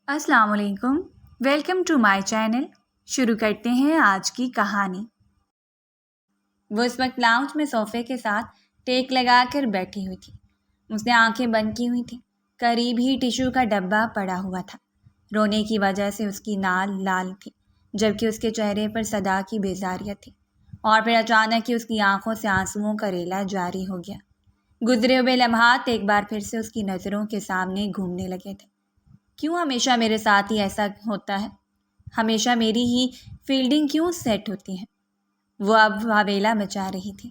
السلام علیکم، welcome to my channel. شروع کرتے ہیں آج کی کہانی۔ وہ اس وقت لاؤنج میں صوفے کے ساتھ ٹیک لگا کر بیٹھی ہوئی تھی۔ اس نے آنکھیں بند کی ہوئی تھیں۔ قریب ہی ٹیشو کا ڈبہ پڑا ہوا تھا۔ رونے کی وجہ سے اس کی نال لال تھی، جبکہ اس کے چہرے پر صدا کی بیزاریت تھی۔ اور پھر اچانک ہی اس کی آنکھوں سے آنسوؤں کا ریلا جاری ہو گیا۔ گزرے ہوئے لمحات ایک بار پھر سے اس کی نظروں کے سامنے گھومنے لگے تھے۔ کیوں ہمیشہ میرے ساتھ ہی ایسا ہوتا ہے؟ ہمیشہ میری ہی فیلڈنگ کیوں سیٹ ہوتی ہے؟ وہ اب واویلا مچا رہی تھی۔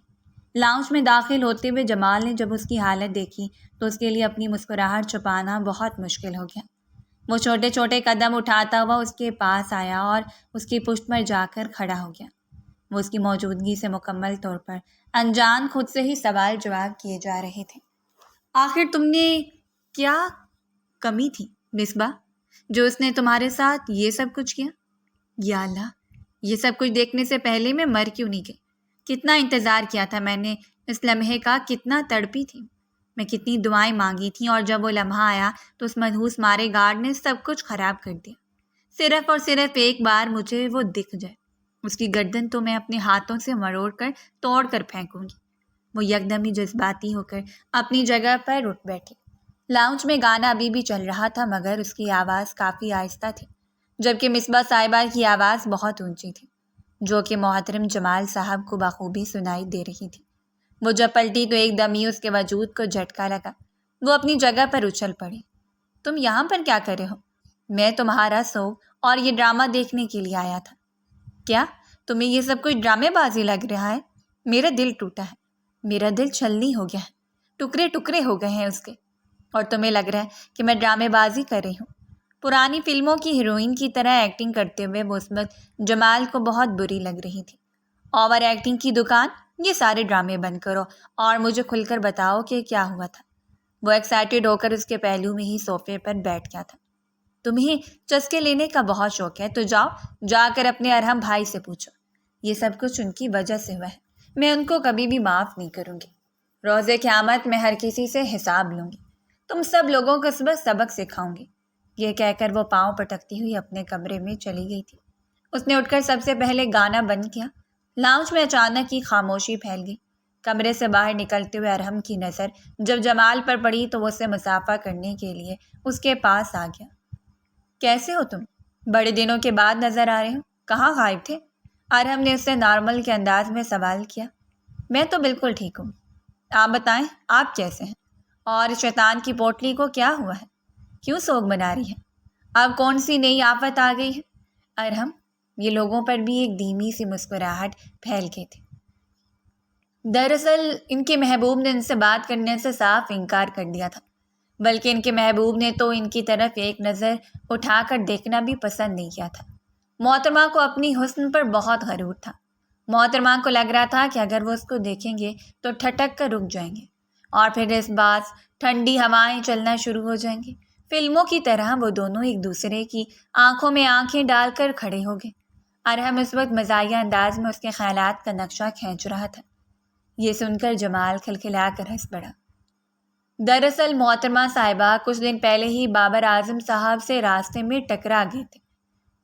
لاؤنج میں داخل ہوتے ہوئے جمال نے جب اس کی حالت دیکھی تو اس کے لیے اپنی مسکراہٹ چھپانا بہت مشکل ہو گیا۔ وہ چھوٹے چھوٹے قدم اٹھاتا ہوا اس کے پاس آیا اور اس کی پشت پر جا کر کھڑا ہو گیا۔ وہ اس کی موجودگی سے مکمل طور پر انجان خود سے ہی سوال جواب کیے جا رہے تھے۔ آخر تم نے کیا کمی تھی مصباح، جو اس نے تمہارے ساتھ یہ سب کچھ کیا؟ یا اللہ، یہ سب کچھ دیکھنے سے پہلے میں مر کیوں نہیں گئی؟ کتنا انتظار کیا تھا میں نے اس لمحے کا، کتنا تڑپی تھی میں، کتنی دعائیں مانگی تھیں، اور جب وہ لمحہ آیا تو اس منحوس مارے گارڈ نے سب کچھ خراب کر دیا۔ صرف اور صرف ایک بار مجھے وہ دکھ جائے، اس کی گردن تو میں اپنے ہاتھوں سے مروڑ کر توڑ کر پھینکوں گی۔ وہ یکدم ہی جذباتی ہو کر اپنی جگہ پر اٹھ بیٹھی۔ لاؤنج میں گانا ابھی بھی چل رہا تھا، مگر اس کی آواز کافی آہستہ تھی، جبکہ مصباح صاحبہ کی آواز بہت اونچی تھی، جو کہ محترم جمال صاحب کو بخوبی سنائی دے رہی تھی۔ وہ جب پلٹی تو ایک دم ہی اس کے وجود کو جھٹکا لگا۔ وہ اپنی جگہ پر اچھل پڑی۔ تم یہاں پر کیا کر رہے ہو؟ میں تمہارا سوگ اور یہ ڈرامہ دیکھنے کے لیے آیا تھا۔ کیا تمہیں یہ سب کچھ ڈرامے بازی لگ رہا ہے؟ میرا دل ٹوٹا ہے، میرا دل چھلنی ہو گیا ہے، ٹکڑے ٹکڑے ہو گئے ہیں اس کے، اور تمہیں لگ رہا ہے کہ میں ڈرامے بازی کر رہی ہوں؟ پرانی فلموں کی ہیروئن کی طرح ایکٹنگ کرتے ہوئے وہ اس وقت جمال کو بہت بری لگ رہی تھی۔ اوور ایکٹنگ کی دکان، یہ سارے ڈرامے بند کرو اور مجھے کھل کر بتاؤ کہ کیا ہوا تھا۔ وہ ایکسائٹیڈ ہو کر اس کے پہلو میں ہی صوفے پر بیٹھ گیا تھا۔ تمہیں چسکے لینے کا بہت شوق ہے تو جاؤ، جا کر اپنے ارحم بھائی سے پوچھو۔ یہ سب کچھ ان کی وجہ سے ہوا ہے، میں ان کو کبھی بھی معاف نہیں کروں گی۔ روز قیامت میں ہر کسی سے حساب لوں گی، تم سب لوگوں کو سبق سکھاؤں گی۔ یہ کہہ کر وہ پاؤں پٹکتی ہوئی اپنے کمرے میں چلی گئی تھی۔ اس نے اٹھ کر سب سے پہلے گانا بند کیا۔ لاؤنج میں اچانک ہی خاموشی پھیل گئی۔ کمرے سے باہر نکلتے ہوئے ارحم کی نظر جب جمال پر پڑی تو وہ اسے مصافحہ کرنے کے لیے اس کے پاس آ گیا۔ کیسے ہو تم؟ بڑے دنوں کے بعد نظر آ رہے ہو، کہاں غائب تھے؟ ارحم نے اس سے نارمل کے انداز میں سوال کیا۔ میں تو بالکل ٹھیک ہوں، آپ بتائیں آپ کیسے ہیں؟ اور شیطان کی پوٹلی کو کیا ہوا ہے؟ کیوں سوگ منا رہی ہے؟ اب کون سی نئی آفت آ گئی ہے؟ ارحم، یہ لوگوں پر بھی ایک دھیمی سی مسکراہٹ پھیل گئی تھی۔ دراصل ان کے محبوب نے ان سے بات کرنے سے صاف انکار کر دیا تھا، بلکہ ان کے محبوب نے تو ان کی طرف ایک نظر اٹھا کر دیکھنا بھی پسند نہیں کیا تھا۔ محترمہ کو اپنی حسن پر بہت غرور تھا۔ محترمہ کو لگ رہا تھا کہ اگر وہ اس کو دیکھیں گے تو ٹھٹک کر رک جائیں گے، اور پھر اس بعد ٹھنڈی ہوائیں چلنا شروع ہو جائیں گی۔ فلموں کی طرح وہ دونوں ایک دوسرے کی آنکھوں میں آنکھیں ڈال کر کھڑے ہو گئے۔ ارحم اس وقت مزاحیہ انداز میں اس کے خیالات کا نقشہ کھینچ رہا تھا۔ یہ سن کر جمال کھلکھلا کر ہنس پڑا۔ دراصل محترمہ صاحبہ کچھ دن پہلے ہی بابر اعظم صاحب سے راستے میں ٹکرا گئے تھے۔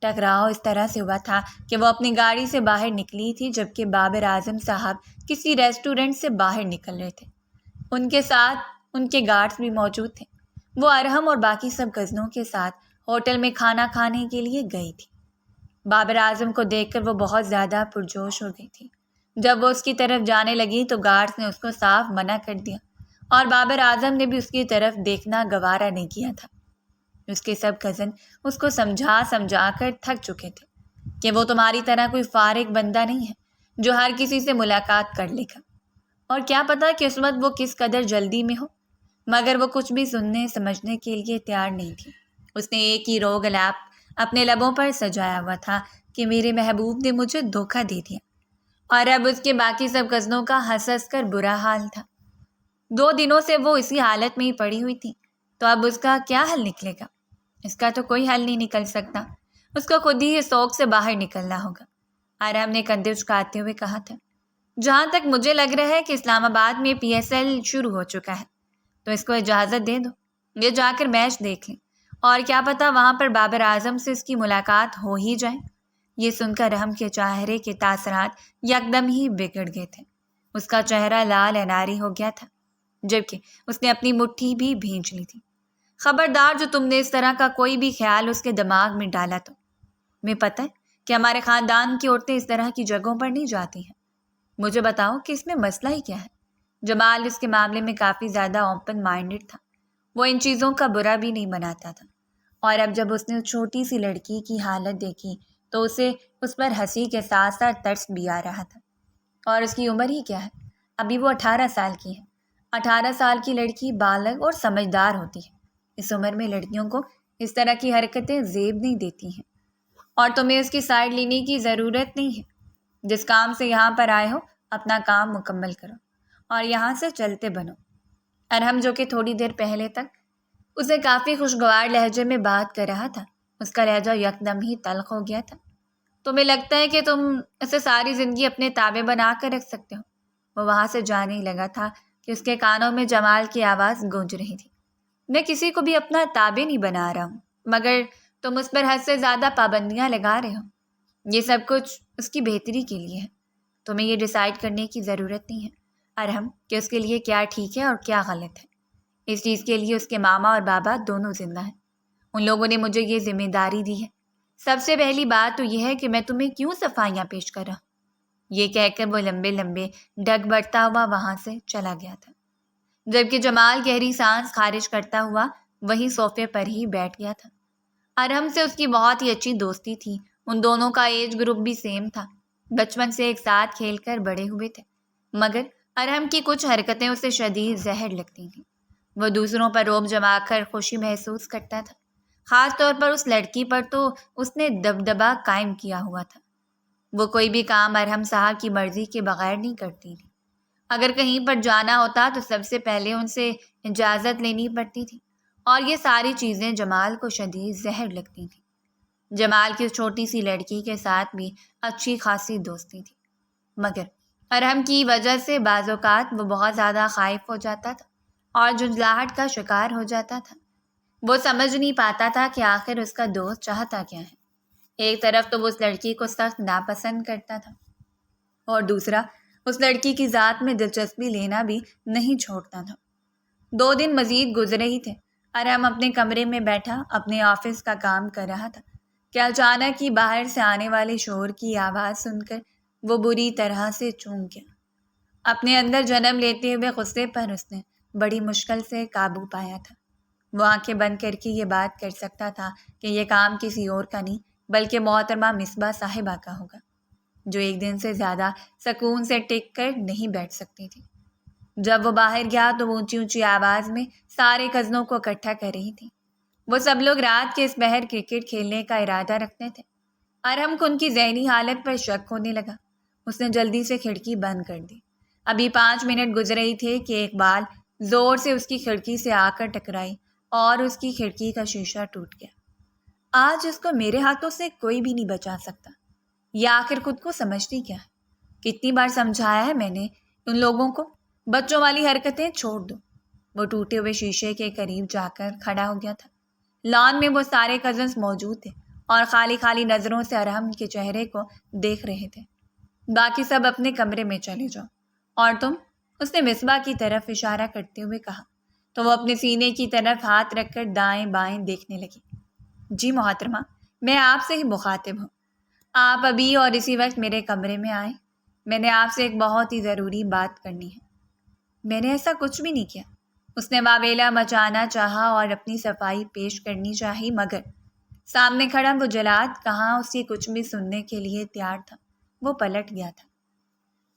ٹکراؤ اس طرح سے ہوا تھا کہ وہ اپنی گاڑی سے باہر نکلی تھی، جبکہ بابر اعظم صاحب کسی ریسٹورنٹ سے باہر نکل رہے تھے۔ ان کے ساتھ ان کے گارڈز بھی موجود تھے۔ وہ ارحم اور باقی سب کزنوں کے ساتھ ہوٹل میں کھانا کھانے کے لیے گئی تھی۔ بابر اعظم کو دیکھ کر وہ بہت زیادہ پرجوش ہو گئی تھی۔ جب وہ اس کی طرف جانے لگی تو گارڈز نے اس کو صاف منع کر دیا، اور بابر اعظم نے بھی اس کی طرف دیکھنا گوارا نہیں کیا تھا۔ اس کے سب کزن اس کو سمجھا کر تھک چکے تھے کہ وہ تمہاری طرح کوئی فارغ بندہ نہیں ہے جو ہر کسی سے ملاقات کر لے گا، اور کیا پتا کہ اس وقت وہ کس قدر جلدی میں ہو۔ مگر وہ کچھ بھی سننے سمجھنے کے لیے تیار نہیں تھی۔ اس نے ایک ہی روگ الاپ اپنے لبوں پر سجایا ہوا تھا کہ میرے محبوب نے مجھے دھوکہ دے دیا، اور اب اس کے باقی سب کزنوں کا ہنس ہنس کر برا حال تھا۔ 2 دنوں سے وہ اسی حالت میں ہی پڑی ہوئی تھی، تو اب اس کا کیا حل نکلے گا؟ اس کا تو کوئی حل نہیں نکل سکتا، اس کو خود ہی اس سوگ سے باہر نکلنا ہوگا۔ ارحم نے کندھے اچکاتے ہوئے کہا تھا۔ جہاں تک مجھے لگ رہا ہے کہ اسلام آباد میں PSL شروع ہو چکا ہے، تو اس کو اجازت دے دو، یہ جا کر میچ دیکھ لیں، اور کیا پتہ وہاں پر بابر اعظم سے اس کی ملاقات ہو ہی جائے۔ یہ سن کر ارحم کے چہرے کے تاثرات یکدم ہی بگڑ گئے تھے۔ اس کا چہرہ لال اناری ہو گیا تھا، جبکہ اس نے اپنی مٹھی بھی بھینچ لی تھی۔ خبردار جو تم نے اس طرح کا کوئی بھی خیال اس کے دماغ میں ڈالا تو۔ میں پتہ ہے کہ ہمارے خاندان کی عورتیں اس طرح کی جگہوں پر نہیں جاتی ہیں۔ مجھے بتاؤ کہ اس میں مسئلہ ہی کیا ہے؟ جمال اس کے معاملے میں کافی زیادہ اوپن مائنڈڈ تھا۔ وہ ان چیزوں کا برا بھی نہیں بناتا تھا، اور اب جب اس نے اس چھوٹی سی لڑکی کی حالت دیکھی تو اسے اس پر ہنسی کے ساتھ ساتھ ترس بھی آ رہا تھا۔ اور اس کی عمر ہی کیا ہے؟ ابھی وہ 18 سال کی ہے۔ 18 سال کی لڑکی بالغ اور سمجھدار ہوتی ہے۔ اس عمر میں لڑکیوں کو اس طرح کی حرکتیں زیب نہیں دیتی ہیں، اور تمہیں اس کی سائڈ لینے کی ضرورت نہیں ہے۔ جس کام سے یہاں پر آئے ہو اپنا کام مکمل کرو اور یہاں سے چلتے بنو۔ ارحم جو کہ تھوڑی دیر پہلے تک اسے کافی خوشگوار لہجے میں بات کر رہا تھا، اس کا لہجہ یکدم ہی تلخ ہو گیا تھا۔ تمہیں لگتا ہے کہ تم اسے ساری زندگی اپنے تابع بنا کر رکھ سکتے ہو؟ وہ وہاں سے جانے ہی لگا تھا کہ اس کے کانوں میں جمال کی آواز گونج رہی تھی۔ میں کسی کو بھی اپنا تابع نہیں بنا رہا ہوں، مگر تم اس پر حد سے زیادہ پابندیاں لگا رہے ہو۔ یہ سب کچھ اس کی بہتری کے لیے ہے۔ تمہیں یہ ڈیسائیڈ کرنے کی ضرورت نہیں ہے ارحم کہ اس کے لیے کیا ٹھیک ہے اور کیا غلط ہے۔ اس چیز کے لیے اس کے ماما اور بابا دونوں زندہ ہیں۔ ان لوگوں نے مجھے یہ ذمہ داری دی ہے۔ سب سے پہلی بات تو یہ ہے کہ میں تمہیں کیوں صفائیاں پیش کر رہا ہوں۔ یہ کہہ کر وہ لمبے لمبے ڈگ بڑھتا ہوا وہاں سے چلا گیا تھا، جبکہ جمال گہری سانس خارج کرتا ہوا وہی صوفے پر ہی بیٹھ گیا تھا۔ ارحم سے اس کی بہت ہی اچھی دوستی تھی۔ ان دونوں کا ایج گروپ بھی سیم تھا، بچپن سے ایک ساتھ کھیل کر بڑے ہوئے تھے، مگر ارحم کی کچھ حرکتیں اسے شدید زہر لگتی تھیں۔ وہ دوسروں پر رعب جما کر خوشی محسوس کرتا تھا، خاص طور پر اس لڑکی پر تو اس نے دبدبہ قائم کیا ہوا تھا۔ وہ کوئی بھی کام ارحم صاحب کی مرضی کے بغیر نہیں کرتی تھی۔ اگر کہیں پر جانا ہوتا تو سب سے پہلے ان سے اجازت لینی پڑتی تھی، اور یہ ساری چیزیں جمال کو شدید زہر لگتی تھیں۔ جمال کی اس چھوٹی سی لڑکی کے ساتھ بھی اچھی خاصی دوستی تھی، مگر ارحم کی وجہ سے بعض اوقات وہ بہت زیادہ خائف ہو جاتا تھا اور جھنجھلاہٹ کا شکار ہو جاتا تھا۔ وہ سمجھ نہیں پاتا تھا کہ آخر اس کا دوست چاہتا کیا ہے۔ ایک طرف تو وہ اس لڑکی کو سخت ناپسند کرتا تھا، اور دوسرا اس لڑکی کی ذات میں دلچسپی لینا بھی نہیں چھوڑتا تھا۔ 2 دن مزید گزرے ہی تھے۔ ارحم اپنے کمرے میں بیٹھا اپنے آفس کا کام کر رہا تھا کہ اچانک ہی باہر سے آنے والے شور کی آواز سن کر وہ بری طرح سے چونک گیا۔ اپنے اندر جنم لیتے ہوئے غصے پر اس نے بڑی مشکل سے قابو پایا تھا۔ وہ آنکھیں بند کر کے یہ بات کر سکتا تھا کہ یہ کام کسی اور کا نہیں بلکہ محترمہ مصباح صاحبہ کا ہوگا، جو ایک دن سے زیادہ سکون سے ٹک کر نہیں بیٹھ سکتی تھی۔ جب وہ باہر گیا تو وہ اونچی اونچی آواز میں سارے کزنوں کو اکٹھا کر رہی تھی۔ وہ سب لوگ رات کے اس پہر کرکٹ کھیلنے کا ارادہ رکھتے تھے۔ ارحم کو ان کی ذہنی حالت پر شک ہونے لگا۔ اس نے جلدی سے کھڑکی بند کر دی۔ ابھی 5 منٹ گزرے ہی تھے کہ ایک بال زور سے اس کی کھڑکی سے آ کر ٹکرائی اور اس کی کھڑکی کا شیشہ ٹوٹ گیا۔ آج اس کو میرے ہاتھوں سے کوئی بھی نہیں بچا سکتا۔ یہ آخر خود کو سمجھتی کیا ہے؟ کتنی بار سمجھایا ہے میں نے ان لوگوں کو، بچوں والی حرکتیں چھوڑ دو۔ وہ ٹوٹے ہوئے شیشے کے قریب جا کر کھڑا ہو گیا تھا۔ لان میں وہ سارے کزنس موجود تھے اور خالی خالی نظروں سے ارحم کے چہرے کو دیکھ رہے تھے۔ باقی سب اپنے کمرے میں چلے جاؤ۔ اور تم، اس نے مصباح کی طرف اشارہ کرتے ہوئے کہا، تو وہ اپنے سینے کی طرف ہاتھ رکھ کر دائیں بائیں دیکھنے لگی۔ جی محترمہ، میں آپ سے ہی مخاطب ہوں۔ آپ ابھی اور اسی وقت میرے کمرے میں آئیں۔ میں نے آپ سے ایک بہت ہی ضروری بات کرنی ہے۔ میں نے ایسا کچھ بھی نہیں کیا۔ اس نے واویلا مچانا چاہا اور اپنی صفائی پیش کرنی چاہی، مگر سامنے کھڑا وہ جلاد کہاں اس کی کچھ بھی سننے کے لیے تیار تھا۔ وہ پلٹ گیا تھا۔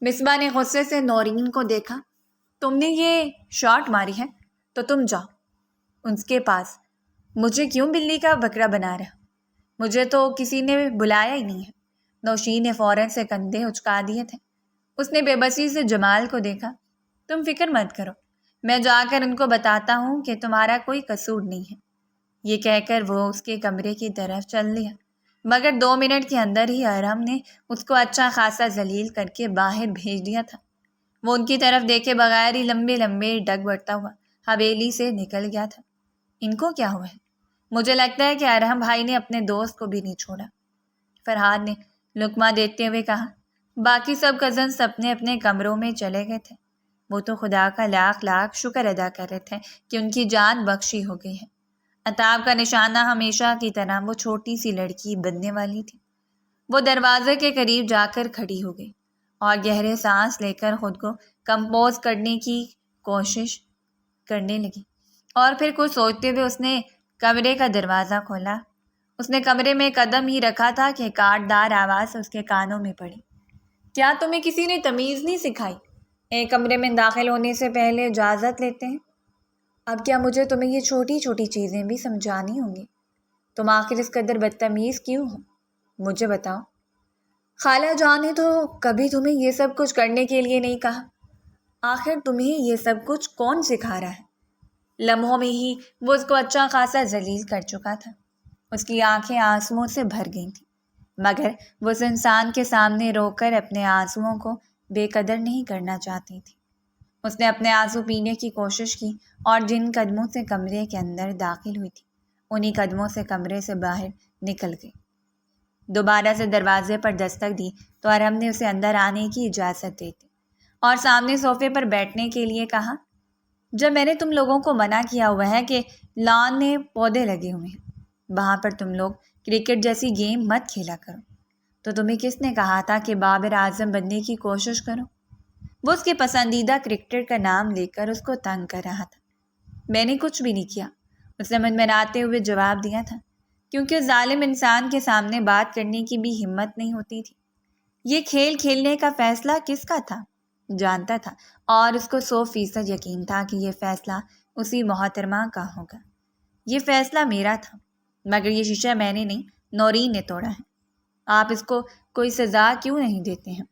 مصباح نے غصے سے نورین کو دیکھا۔ تم نے یہ شاٹ ماری ہے تو تم جاؤ ان کے پاس۔ مجھے کیوں بلی کا بکرا بنا رہا؟ مجھے تو کسی نے بلایا ہی نہیں ہے۔ نوشین نے فوراً سے کندھے اچکا دیے تھے۔ اس نے بے بسی سے جمال کو دیکھا۔ تم فکر مت کرو، میں جا کر ان کو بتاتا ہوں کہ تمہارا کوئی قصور نہیں ہے۔ یہ کہہ کر وہ اس کے کمرے کی طرف چل دیا، مگر 2 منٹ کے اندر ہی ارحم نے اس کو اچھا خاصا ذلیل کر کے باہر بھیج دیا تھا۔ وہ ان کی طرف دیکھے بغیر ہی لمبے لمبے ڈگ بڑھتا ہوا حویلی سے نکل گیا تھا۔ ان کو کیا ہوا ہے؟ مجھے لگتا ہے کہ ارحم بھائی نے اپنے دوست کو بھی نہیں چھوڑا، فرحان نے لقمہ دیتے ہوئے کہا۔ باقی سب کزنس اپنے اپنے کمروں میں چلے گئے تھے۔ وہ تو خدا کا لاکھ لاکھ شکر ادا کر رہے تھے کہ ان کی جان بخشی ہو گئی ہے۔ عطاب کا نشانہ ہمیشہ کی طرح وہ چھوٹی سی لڑکی بننے والی تھی۔ وہ دروازے کے قریب جا کر کھڑی ہو گئی اور گہرے سانس لے کر خود کو کمپوز کرنے کی کوشش کرنے لگی، اور پھر کچھ سوچتے ہوئے اس نے کمرے کا دروازہ کھولا۔ اس نے کمرے میں قدم ہی رکھا تھا کہ کاٹدار آواز اس کے کانوں میں پڑی۔ کیا تمہیں کسی نے تمیز نہیں سکھائی؟ ایک کمرے میں داخل ہونے سے پہلے اجازت لیتے ہیں۔ اب کیا مجھے تمہیں یہ چھوٹی چھوٹی چیزیں بھی سمجھانی ہوں گی؟ تم آخر اس قدر بدتمیز کیوں ہو؟ مجھے بتاؤ۔ خالہ جان نے تو کبھی تمہیں یہ سب کچھ کرنے کے لیے نہیں کہا۔ آخر تمہیں یہ سب کچھ کون سکھا رہا ہے؟ لمحوں میں ہی وہ اس کو اچھا خاصا ذلیل کر چکا تھا۔ اس کی آنکھیں آنسوؤں سے بھر گئی تھیں، مگر وہ اس انسان کے سامنے رو کر اپنے آنسوؤں کو بے قدر نہیں کرنا چاہتی تھی۔ اس نے اپنے آنسو پینے کی کوشش کی اور جن قدموں سے کمرے کے اندر داخل ہوئی تھی انہی قدموں سے کمرے سے باہر نکل گئی۔ دوبارہ سے دروازے پر دستک دی تو ارحم نے اسے اندر آنے کی اجازت دے دی اور سامنے صوفے پر بیٹھنے کے لیے کہا۔ جب میں نے تم لوگوں کو منع کیا ہوا ہے کہ لان میں پودے لگے ہوئے ہیں، وہاں پر تم لوگ کرکٹ جیسی گیم مت کھیلا کرو، تو تمہیں کس نے کہا تھا کہ بابر اعظم بننے کی کوشش کرو؟ وہ اس کے پسندیدہ کرکٹر کا نام لے کر اس کو تنگ کر رہا تھا۔ میں نے کچھ بھی نہیں کیا، اس نے منمناتے ہوئے جواب دیا تھا، کیونکہ ظالم انسان کے سامنے بات کرنے کی بھی ہمت نہیں ہوتی تھی۔ یہ کھیل کھیلنے کا فیصلہ کس کا تھا؟ جانتا تھا، اور اس کو 100% یقین تھا کہ یہ فیصلہ اسی محترمہ کا ہوگا۔ یہ فیصلہ میرا تھا، مگر یہ شیشہ میں نے نہیں، نورین نے توڑا ہے۔ آپ اس کو کوئی سزا کیوں نہیں دیتے ہیں؟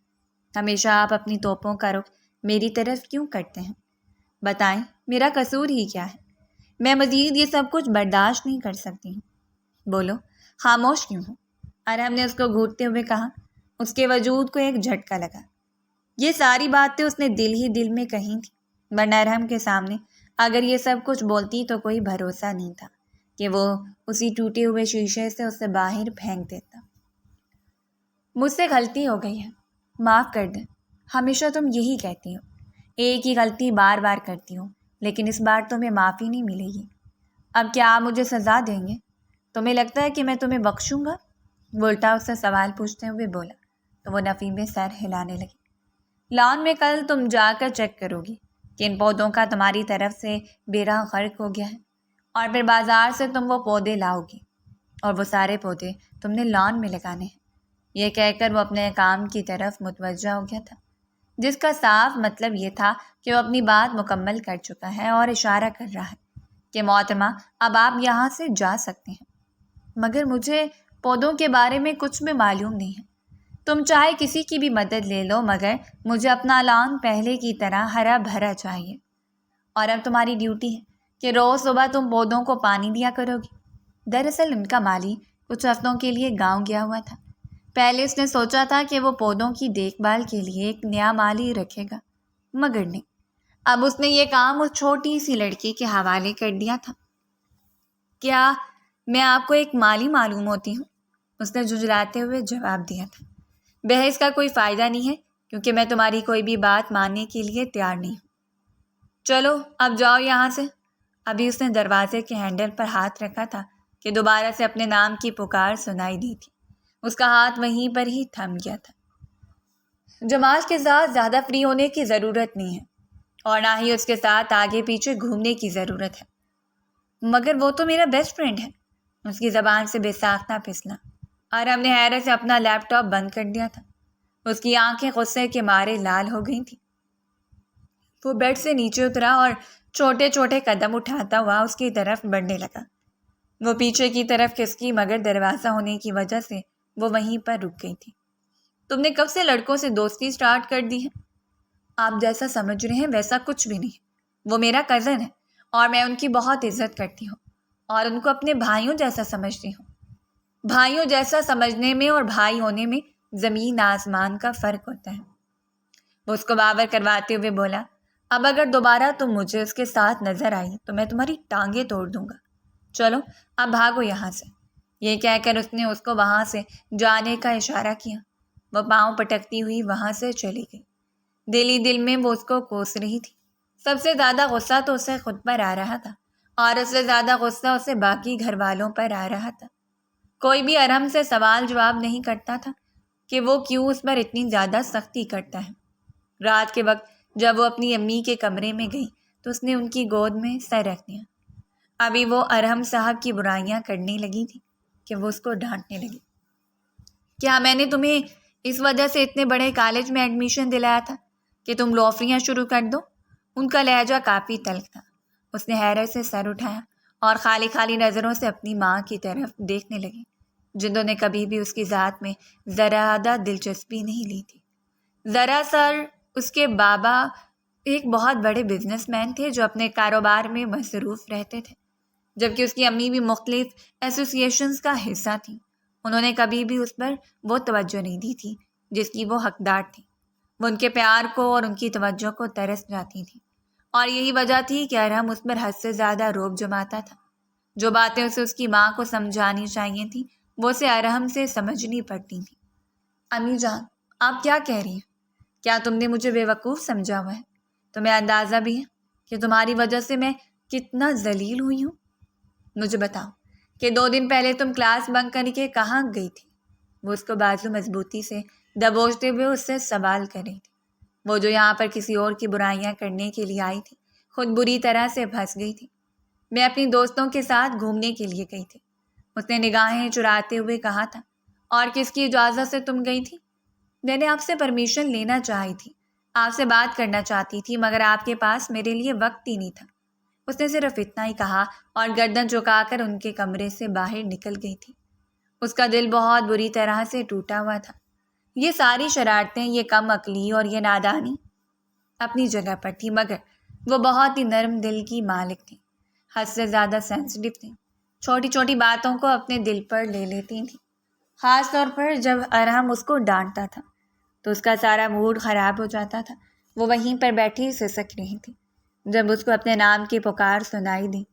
ہمیشہ آپ اپنی توپوں کا رخ میری طرف کیوں کرتے ہیں؟ بتائیں، میرا قصور ہی کیا ہے؟ میں مزید یہ سب کچھ برداشت نہیں کر سکتی ہوں۔ بولو، خاموش کیوں ہو؟ ارحم نے اس کو گھورتے ہوئے کہا۔ اس کے وجود کو ایک جھٹکا لگا۔ یہ ساری باتیں اس نے دل ہی دل میں کہی تھیں، ورنہ ارحم کے سامنے اگر یہ سب کچھ بولتی تو کوئی بھروسہ نہیں تھا کہ وہ اسی ٹوٹے ہوئے شیشے سے اسے باہر پھینک دیتا۔ مجھ سے غلطی ہو گئی ہے، معاف کر دیں۔ ہمیشہ تم یہی کہتی ہو، ایک ہی غلطی بار بار کرتی ہو، لیکن اس بار تمہیں معافی نہیں ملے گی۔ اب کیا آپ مجھے سزا دیں گے؟ تمہیں لگتا ہے کہ میں تمہیں بخشوں گا؟ وہ الٹا اس سے سوال پوچھتے ہوئے بولا تو وہ نفی میں سر ہلانے لگی۔ لان میں کل تم جا کر چیک کرو گی کہ ان پودوں کا تمہاری طرف سے بیڑا غرق ہو گیا ہے، اور پھر بازار سے تم وہ پودے لاؤ گی، اور وہ سارے پودے تم نے لان میں لگانے ہیں۔ یہ کہہ کر وہ اپنے کام کی طرف متوجہ ہو گیا تھا، جس کا صاف مطلب یہ تھا کہ وہ اپنی بات مکمل کر چکا ہے اور اشارہ کر رہا ہے کہ محترمہ اب آپ یہاں سے جا سکتے ہیں۔ مگر مجھے پودوں کے بارے میں کچھ بھی معلوم نہیں ہے۔ تم چاہے کسی کی بھی مدد لے لو، مگر مجھے اپنا لان پہلے کی طرح ہرا بھرا چاہیے۔ اور اب تمہاری ڈیوٹی ہے کہ روز صبح تم پودوں کو پانی دیا کرو گی۔ دراصل ان کا مالی کچھ ہفتوں کے لیے گاؤں گیا ہوا تھا۔ پہلے اس نے سوچا تھا کہ وہ پودوں کی دیکھ بھال کے لیے ایک نیا مالی رکھے گا، مگر نہیں، اب اس نے یہ کام اس چھوٹی سی لڑکی کے حوالے کر دیا تھا۔ کیا میں آپ کو ایک مالی معلوم ہوتی ہوں؟ اس نے جھجھلاتے ہوئے جواب دیا تھا۔ بحث کا کوئی فائدہ نہیں ہے، کیونکہ میں تمہاری کوئی بھی بات ماننے کے لیے تیار نہیں ہوں۔ چلو اب جاؤ یہاں سے۔ ابھی اس نے دروازے کے ہینڈل پر ہاتھ رکھا تھا کہ دوبارہ سے اپنے نام کی پکار سنائی دی تھی۔ اس کا ہاتھ وہیں پر ہی تھم گیا تھا۔ جماعت کے ساتھ زیادہ فری ہونے کی ضرورت نہیں ہے، اور نہ ہی اس کے ساتھ آگے پیچھے گھومنے کی ضرورت ہے۔ مگر وہ تو میرا بیسٹ فرینڈ ہے۔ اس کی زبان سے بے ساختہ پھسلا، اور ہم نے حیرت سے اپنا لیپ ٹاپ بند کر دیا تھا۔ اس کی آنکھیں غصے کے مارے لال ہو گئی تھیں۔ وہ بیڈ سے نیچے اترا اور چھوٹے چھوٹے قدم اٹھاتا ہوا اس کی طرف بڑھنے لگا۔ وہ پیچھے کی طرف کھسکی، مگر دروازہ ہونے کی وجہ سے وہ وہیں پر رک گئی تھی۔ تم نے کب سے لڑکوں سے دوستی سٹارٹ کر دی ہے؟ آپ جیسا سمجھ رہے ہیں ویسا کچھ بھی نہیں۔ وہ میرا کزن ہے اور میں ان کی بہت عزت کرتی ہوں اور ان کو اپنے بھائیوں جیسا سمجھتی ہوں۔ بھائیوں جیسا سمجھنے میں اور بھائی ہونے میں زمین آسمان کا فرق ہوتا ہے۔ وہ اس کو باور کرواتے ہوئے بولا، اب اگر دوبارہ تم مجھے اس کے ساتھ نظر آئی تو میں تمہاری ٹانگیں توڑ دوں گا۔ چلو اب بھاگو یہاں سے۔ یہ کہہ کر اس نے اس کو وہاں سے جانے کا اشارہ کیا۔ وہ پاؤں پٹکتی ہوئی وہاں سے چلی گئی۔ دل ہی دل میں وہ اس کو کوس رہی تھی۔ سب سے زیادہ غصہ تو اسے خود پر آ رہا تھا، اور اس سے زیادہ غصہ اسے باقی گھر والوں پر آ رہا تھا۔ کوئی بھی ارحم سے سوال جواب نہیں کرتا تھا کہ وہ کیوں اس پر اتنی زیادہ سختی کرتا ہے۔ رات کے وقت جب وہ اپنی امی کے کمرے میں گئی تو اس نے ان کی گود میں سر رکھ دیا۔ ابھی وہ ارحم صاحب کی برائیاں کرنے لگی تھی کہ وہ اس کو ڈانٹنے لگی۔ کیا میں نے تمہیں اس وجہ سے اتنے بڑے کالج میں ایڈمیشن دلایا تھا کہ تم لوفریاں شروع کر دو؟ ان کا لہجہ کافی تلخ تھا۔ اس نے حیرت سے سر اٹھایا اور خالی خالی نظروں سے اپنی ماں کی طرف دیکھنے لگی، جنہوں نے کبھی بھی اس کی ذات میں ذرا آدھا دلچسپی نہیں لی تھی۔ دراصل اس کے بابا ایک بہت بڑے بزنس مین تھے جو اپنے کاروبار میں مصروف رہتے تھے، جبکہ اس کی امی بھی مختلف ایسوسی ایشنز کا حصہ تھیں۔ انہوں نے کبھی بھی اس پر وہ توجہ نہیں دی تھی جس کی وہ حقدار تھی۔ وہ ان کے پیار کو اور ان کی توجہ کو ترس جاتی تھی، اور یہی وجہ تھی کہ ارحم اس پر حد سے زیادہ روب جماتا تھا۔ جو باتیں اسے اس کی ماں کو سمجھانی چاہیے تھیں وہ اسے ارحم سے سمجھنی پڑتی تھیں۔ امی جان، آپ کیا کہہ رہی ہیں؟ کیا تم نے مجھے بے وقوف سمجھا ہوا ہے؟ تمہیں اندازہ بھی ہے کہ تمہاری وجہ سے میں کتنا ذلیل ہوئی ہوں؟ مجھے بتاؤ کہ 2 دن پہلے تم کلاس بنک کر کے کہاں گئی تھی؟ وہ اس کو بازو مضبوطی سے دبوچتے ہوئے اس سے سوال کر رہی تھی۔ وہ جو یہاں پر کسی اور کی برائیاں کرنے کے لیے آئی تھی، خود بری طرح سے پھنس گئی تھی۔ میں اپنی دوستوں کے ساتھ گھومنے کے لیے گئی تھی، اس نے نگاہیں چراتے ہوئے کہا تھا۔ اور کس کی اجازت سے تم گئی تھی؟ میں نے آپ سے پرمیشن لینا چاہی تھی، آپ سے بات کرنا چاہتی تھی، مگر آپ کے پاس میرے لیے وقت ہی نہیں تھا۔ اس نے صرف اتنا ہی کہا اور گردن جھکا کر ان کے کمرے سے باہر نکل گئی تھی۔ اس کا دل بہت بری طرح سے ٹوٹا ہوا تھا۔ یہ ساری شرارتیں، یہ کم عقلی اور یہ نادانی اپنی جگہ پر تھی، مگر وہ بہت ہی نرم دل کی مالک تھی، حد سے زیادہ سینسٹیو تھی، چھوٹی چھوٹی باتوں کو اپنے دل پر لے لیتی تھی۔ خاص طور پر جب ارحم اس کو ڈانٹتا تھا تو اس کا سارا موڈ خراب ہو جاتا تھا۔ وہ وہیں پر بیٹھی سسک رہی تھی جب اس کو اپنے نام کی پکار سنائی دی۔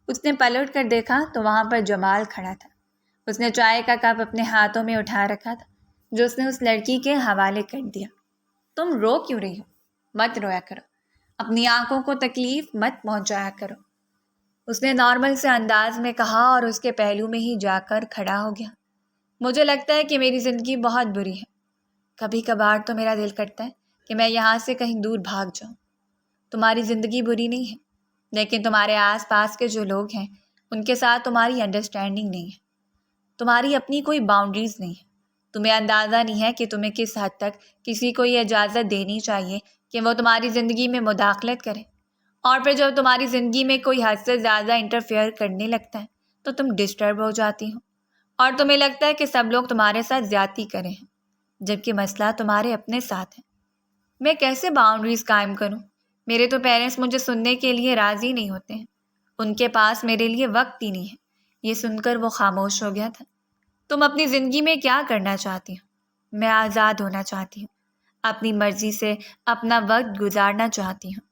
اس نے پلٹ کر دیکھا تو وہاں پر جمال کھڑا تھا۔ اس نے چائے کا کپ اپنے ہاتھوں میں اٹھا رکھا تھا جو اس نے اس لڑکی کے حوالے کر دیا۔ تم رو کیوں رہی ہو؟ مت رویا کرو، اپنی آنکھوں کو تکلیف مت پہنچایا کرو، اس نے نارمل سے انداز میں کہا اور اس کے پہلو میں ہی جا کر کھڑا ہو گیا۔ مجھے لگتا ہے کہ میری زندگی بہت بری ہے۔ کبھی کبھار تو میرا دل کرتا ہے کہ میں یہاں سے کہیں دور بھاگ جاؤں۔ تمہاری زندگی بری نہیں ہے، لیکن تمہارے آس پاس کے جو لوگ ہیں ان کے ساتھ تمہاری انڈرسٹینڈنگ نہیں ہے، تمہاری اپنی کوئی باؤنڈریز نہیں ہے۔ تمہیں اندازہ نہیں ہے کہ تمہیں کس حد تک کسی کو یہ اجازت دینی چاہیے کہ وہ تمہاری زندگی میں مداخلت کرے، اور پھر جب تمہاری زندگی میں کوئی حد سے زیادہ انٹرفیئر کرنے لگتا ہے تو تم ڈسٹرب ہو جاتی ہو، اور تمہیں لگتا ہے کہ سب لوگ تمہارے ساتھ زیادتی کریں ہیں، جبکہ مسئلہ تمہارے اپنے ساتھ ہے۔ میں کیسے باؤنڈریز قائم کروں؟ میرے تو پیرنٹس مجھے سننے کے لیے راضی نہیں ہوتے ہیں، ان کے پاس میرے لیے وقت ہی نہیں ہے۔ یہ سن کر وہ خاموش ہو گیا تھا۔ تم اپنی زندگی میں کیا کرنا چاہتی ہو؟ میں آزاد ہونا چاہتی ہوں، اپنی مرضی سے اپنا وقت گزارنا چاہتی ہوں،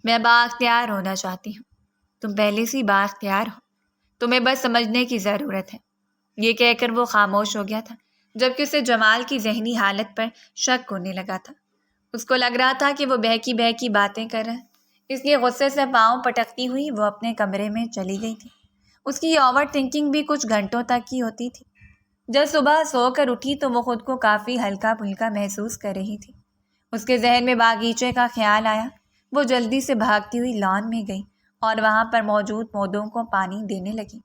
میں بااختیار ہونا چاہتی ہوں۔ تم پہلے سے بااختیار ہو، تمہیں بس سمجھنے کی ضرورت ہے۔ یہ کہہ کر وہ خاموش ہو گیا تھا، جبکہ اسے جمال کی ذہنی حالت پر شک ہونے لگا تھا۔ اس کو لگ رہا تھا کہ وہ بہکی بہکی باتیں کر رہا ہے، اس لیے غصے سے پاؤں پٹکتی ہوئی وہ اپنے کمرے میں چلی گئی تھی۔ اس کی یہ اوور تھنکنگ بھی کچھ گھنٹوں تک کی ہوتی تھی۔ جب صبح سو کر اٹھی تو وہ خود کو کافی ہلکا پھلکا محسوس کر رہی تھی۔ اس کے ذہن میں باغیچے کا خیال آیا۔ وہ جلدی سے بھاگتی ہوئی لان میں گئی اور وہاں پر موجود پودوں کو پانی دینے لگی۔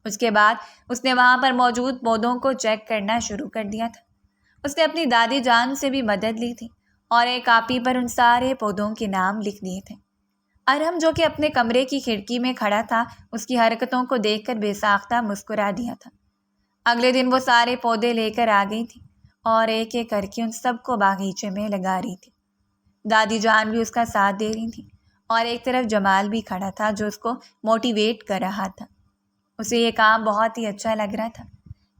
اس کے بعد اس نے وہاں پر موجود پودوں کو چیک کرنا شروع کر دیا تھا۔ اس نے اپنی دادی جان سے بھی مدد لی تھی اور ایک کاپی پر ان سارے پودوں کے نام لکھ دیے تھے۔ ارحم جو کہ اپنے کمرے کی کھڑکی میں کھڑا تھا اس کی حرکتوں کو دیکھ کر بے ساختہ مسکرا دیا تھا۔ اگلے دن وہ سارے پودے لے کر آ گئی تھی اور ایک ایک کر کے ان سب کو باغیچے میں لگا رہی تھی۔ دادی جان بھی اس کا ساتھ دے رہی تھی اور ایک طرف جمال بھی کھڑا تھا جو اس کو موٹیویٹ کر رہا تھا۔ اسے یہ کام بہت ہی اچھا لگ رہا تھا۔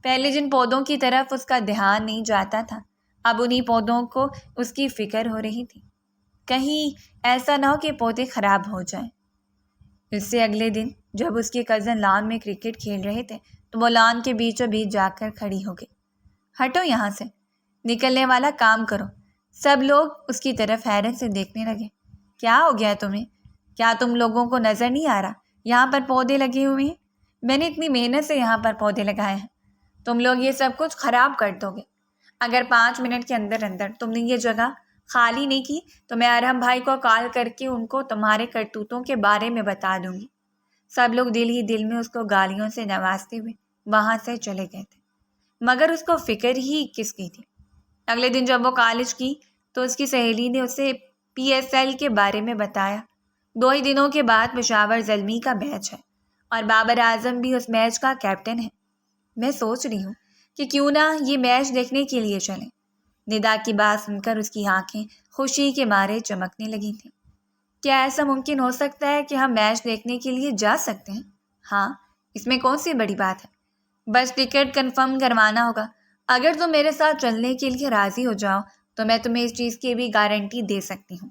پہلے جن پودوں کی طرف اس کا دھیان نہیں جاتا تھا اب انہی پودوں کو اس کی فکر ہو رہی تھی، کہیں ایسا نہ ہو کہ پودے خراب ہو جائیں۔ اس سے اگلے دن جب اس کے کزن لان میں کرکٹ کھیل رہے تھے تو وہ لان کے بیچوں بیچ جا کر کھڑی ہو گئی۔ ہٹو یہاں سے، نکلنے والا کام کرو۔ سب لوگ اس کی طرف حیرت سے دیکھنے لگے۔ کیا ہو گیا تمہیں؟ کیا تم لوگوں کو نظر نہیں آ رہا یہاں پر پودے لگے ہوئے ہیں؟ میں نے اتنی محنت سے یہاں پر پودے لگائے ہیں، تم لوگ یہ سب کچھ خراب کر دو گے۔ اگر 5 منٹ کے اندر اندر تم نے یہ جگہ خالی نہیں کی تو میں ارحم بھائی کو کال کر کے ان کو تمہارے کرتوتوں کے بارے میں بتا دوں گی۔ سب لوگ دل ہی دل میں اس کو گالیوں سے نوازتے ہوئے وہاں سے چلے گئے تھے، مگر اس کو فکر ہی کس کی تھی۔ اگلے دن جب وہ کالج کی تو اس کی سہیلی نے اسے PSL کے بارے میں بتایا۔ 2 ہی دنوں کے بعد پشاور زلمی کا میچ ہے اور بابر اعظم بھی اس میچ کا کیپٹن ہے۔ میں سوچ رہی ہوں کہ کیوں نہ یہ میچ دیکھنے کے لیے چلیں۔ ندا کی بات سن کر اس کی آنکھیں خوشی کے مارے چمکنے لگی تھیں۔ کیا ایسا ممکن ہو سکتا ہے کہ ہم میچ دیکھنے کے لیے جا سکتے ہیں؟ ہاں، اس میں کون سی بڑی بات ہے؟ بس ٹکٹ کنفرم کروانا ہوگا۔ اگر تم میرے ساتھ چلنے کے لیے راضی ہو جاؤ تو میں تمہیں اس چیز کی بھی گارنٹی دے سکتی ہوں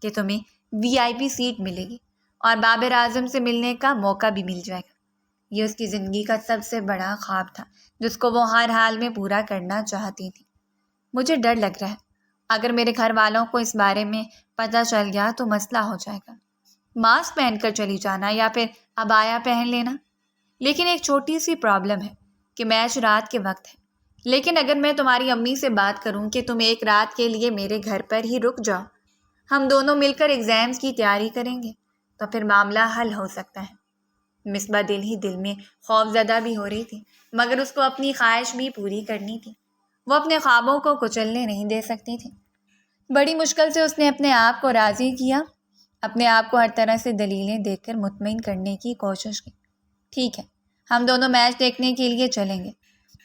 کہ تمہیں VIP سیٹ ملے گی اور بابر اعظم سے ملنے کا موقع بھی مل جائے گا۔ یہ اس کی زندگی کا سب سے بڑا خواب تھا جس کو وہ ہر حال میں پورا کرنا چاہتی تھی۔ مجھے ڈر لگ رہا ہے، اگر میرے گھر والوں کو اس بارے میں پتہ چل گیا تو مسئلہ ہو جائے گا۔ ماسک پہن کر چلی جانا یا پھر عبایا پہن لینا۔ لیکن ایک چھوٹی سی پرابلم ہے کہ میچ رات کے وقت ہے۔ لیکن اگر میں تمہاری امی سے بات کروں کہ تم ایک رات کے لیے میرے گھر پر ہی رک جاؤ، ہم دونوں مل کر ایگزامز کی تیاری کریں گے، تو پھر معاملہ حل ہو سکتا ہے۔ مصباح دل ہی دل میں خوف زدہ بھی ہو رہی تھی، مگر اس کو اپنی خواہش بھی پوری کرنی تھی۔ وہ اپنے خوابوں کو کچلنے نہیں دے سکتی تھی۔ بڑی مشکل سے اس نے اپنے آپ کو راضی کیا، اپنے آپ کو ہر طرح سے دلیلیں دے کر مطمئن کرنے کی کوشش کی۔ ٹھیک ہے، ہم دونوں میچ دیکھنے کے لیے چلیں گے۔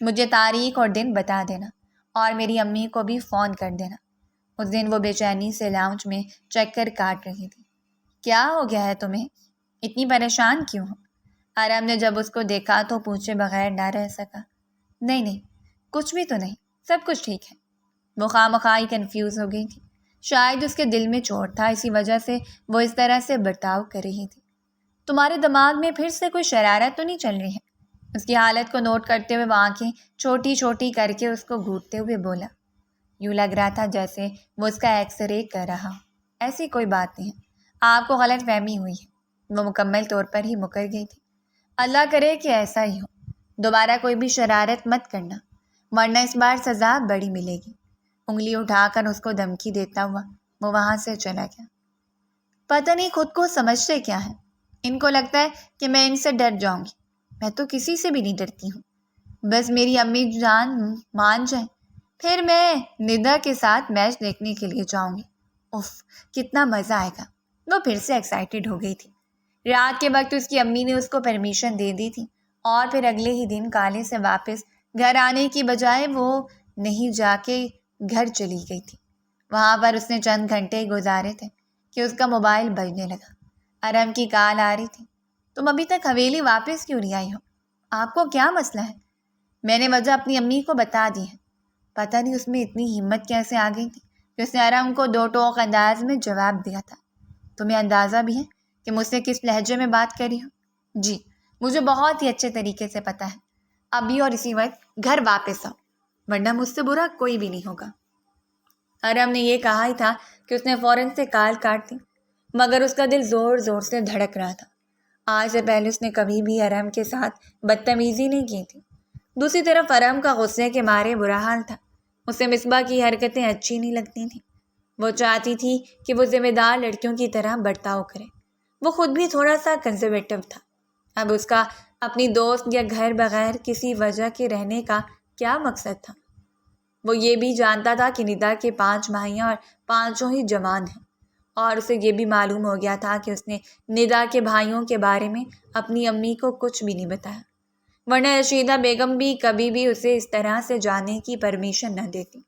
مجھے تاریخ اور دن بتا دینا اور میری امی کو بھی فون کر دینا۔ اس دن وہ بے چینی سے لاؤنج میں چکر کاٹ رہی تھی۔ کیا ہو گیا ہے تمہیں؟ اتنی پریشان کیوں ہو؟ ارحم نے جب اس کو دیکھا تو پوچھے بغیر نہ رہ سکا۔ نہیں، کچھ بھی تو نہیں، سب کچھ ٹھیک ہے۔ وہ خواہ کنفیوز ہو گئی تھی۔ شاید اس کے دل میں چوٹ تھا، اسی وجہ سے وہ اس طرح سے برتاؤ کر رہی تھی۔ تمہارے دماغ میں پھر سے کوئی شرارت تو نہیں چل رہی ہے؟ اس کی حالت کو نوٹ کرتے ہوئے وہ آنکھیں چھوٹی چھوٹی کر کے اس کو گھورتے ہوئے بولا۔ یوں لگ رہا تھا جیسے وہ اس کا ایکس رے کر رہا۔ ایسی کوئی بات نہیں ہے، آپ کو غلط فہمی ہوئی ہے۔ وہ مکمل طور پر ہی مکر گئی تھی۔ اللہ کرے کہ ایسا ہی ہو۔ دوبارہ کوئی بھی شرارت مت کرنا، ورنہ اس بار سزا بڑی ملے گی۔ انگلی اٹھا کر اس کو دھمکی دیتا ہوا وہ وہاں سے چلا گیا۔ پتہ نہیں خود کو سمجھتے کیا ہے، ان کو لگتا ہے کہ میں ان سے ڈر جاؤں گی۔ میں تو کسی سے بھی نہیں ڈرتی ہوں، بس میری امی جان مان جائیں، پھر میں ندا کے ساتھ میچ دیکھنے کے لیے جاؤں گی۔ اف، کتنا مزہ آئے گا۔ وہ پھر سے ایکسائٹیڈ ہو گئی تھی۔ رات کے وقت اس کی امی نے اس کو پرمیشن دے دی تھی اور پھر اگلے ہی دن کالج سے واپس گھر آنے کی بجائے وہ نہیں جا کے گھر چلی گئی تھی۔ وہاں پر اس نے چند گھنٹے گزارے تھے کہ اس کا موبائل بجنے لگا۔ ارحم کی کال آ رہی تھی۔ تم ابھی تک حویلی واپس کیوں نہیں آئی ہو؟ آپ کو کیا مسئلہ ہے؟ میں نے وجہ اپنی امی کو بتا دی ہے۔ پتہ نہیں اس میں اتنی ہمت کیسے آ گئی تھی کہ اس نے ارحم کو 2 ٹوک انداز میں جواب دیا تھا۔ تمہیں اندازہ بھی ہے کہ مجھ سے کس لہجے میں بات کری ہوں؟ جی، مجھے بہت ہی اچھے طریقے سے پتہ ہے۔ ابھی اور اسی وقت گھر واپس آؤ، ورنہ مجھ سے برا کوئی بھی نہیں ہوگا۔ ارحم نے یہ کہا ہی تھا کہ اس نے فوراً سے کال کاٹ دی، مگر اس کا دل زور زور سے دھڑک رہا تھا۔ آج سے پہلے اس نے کبھی بھی ارحم کے ساتھ بدتمیزی نہیں کی تھی۔ دوسری طرف ارحم کا غصے کے مارے برا حال تھا۔ اسے مصباح کی حرکتیں اچھی نہیں لگتی تھیں۔ وہ چاہتی تھی کہ وہ ذمہ دار لڑکیوں کی طرح برتاؤ کرے۔ وہ خود بھی تھوڑا سا کنزرویٹو تھا۔ اب اس کا اپنی دوست یا گھر بغیر کسی وجہ کے رہنے کا کیا مقصد تھا؟ وہ یہ بھی جانتا تھا کہ ندا کے 5 بھائیاں اور 5 ہی جوان ہیں، اور اسے یہ بھی معلوم ہو گیا تھا کہ اس نے ندا کے بھائیوں کے بارے میں اپنی امی کو کچھ بھی نہیں بتایا، ورنہ رشیدہ بیگم بھی کبھی بھی اسے اس طرح سے جانے کی پرمیشن نہ دیتی۔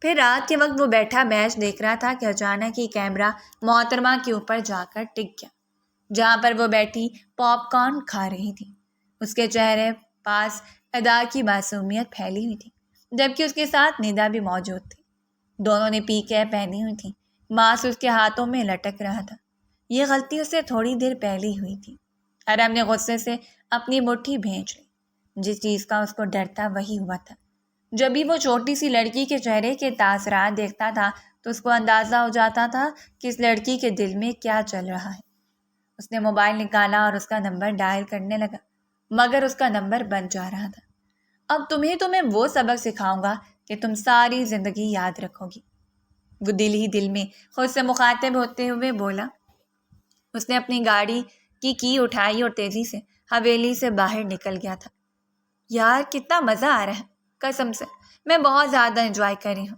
پھر رات کے وقت وہ بیٹھا میچ دیکھ رہا تھا کہ اچانک ہی کیمرہ محترمہ کے اوپر جا کر ٹک گیا، جہاں پر وہ بیٹھی پاپ کارن کھا رہی تھی۔ اس کے چہرے پاس ادا کی معصومیت پھیلی ہوئی تھی، جبکہ اس کے ساتھ ندا بھی موجود تھی۔ دونوں نے پی کیپ پہنی ہوئی تھی، ماسک اس کے ہاتھوں میں لٹک رہا تھا۔ یہ غلطی اسے تھوڑی دیر پہلے ہوئی تھی۔ ارم نے غصے سے اپنی مٹھی بھینچ لی۔ جس چیز کا اس کو ڈر تھا وہی ہوا تھا۔ جب بھی وہ چھوٹی سی لڑکی کے چہرے کے تاثرات دیکھتا تھا تو اس کو اندازہ ہو جاتا تھا کہ اس لڑکی کے دل میں کیا چل رہا ہے۔ اس نے موبائل نکالا اور اس کا نمبر ڈائل کرنے لگا، مگر اس کا نمبر بند جا رہا تھا۔ اب تو میں وہ سبق سکھاؤں گا کہ تم ساری زندگی یاد رکھو گی، وہ دل ہی دل میں خود سے مخاطب ہوتے ہوئے بولا۔ اس نے اپنی گاڑی کی اٹھائی اور تیزی سے حویلی سے باہر نکل گیا تھا۔ یار کتنا مزہ آ رہا ہے، قسم سے میں بہت زیادہ انجوائے کر رہی ہوں،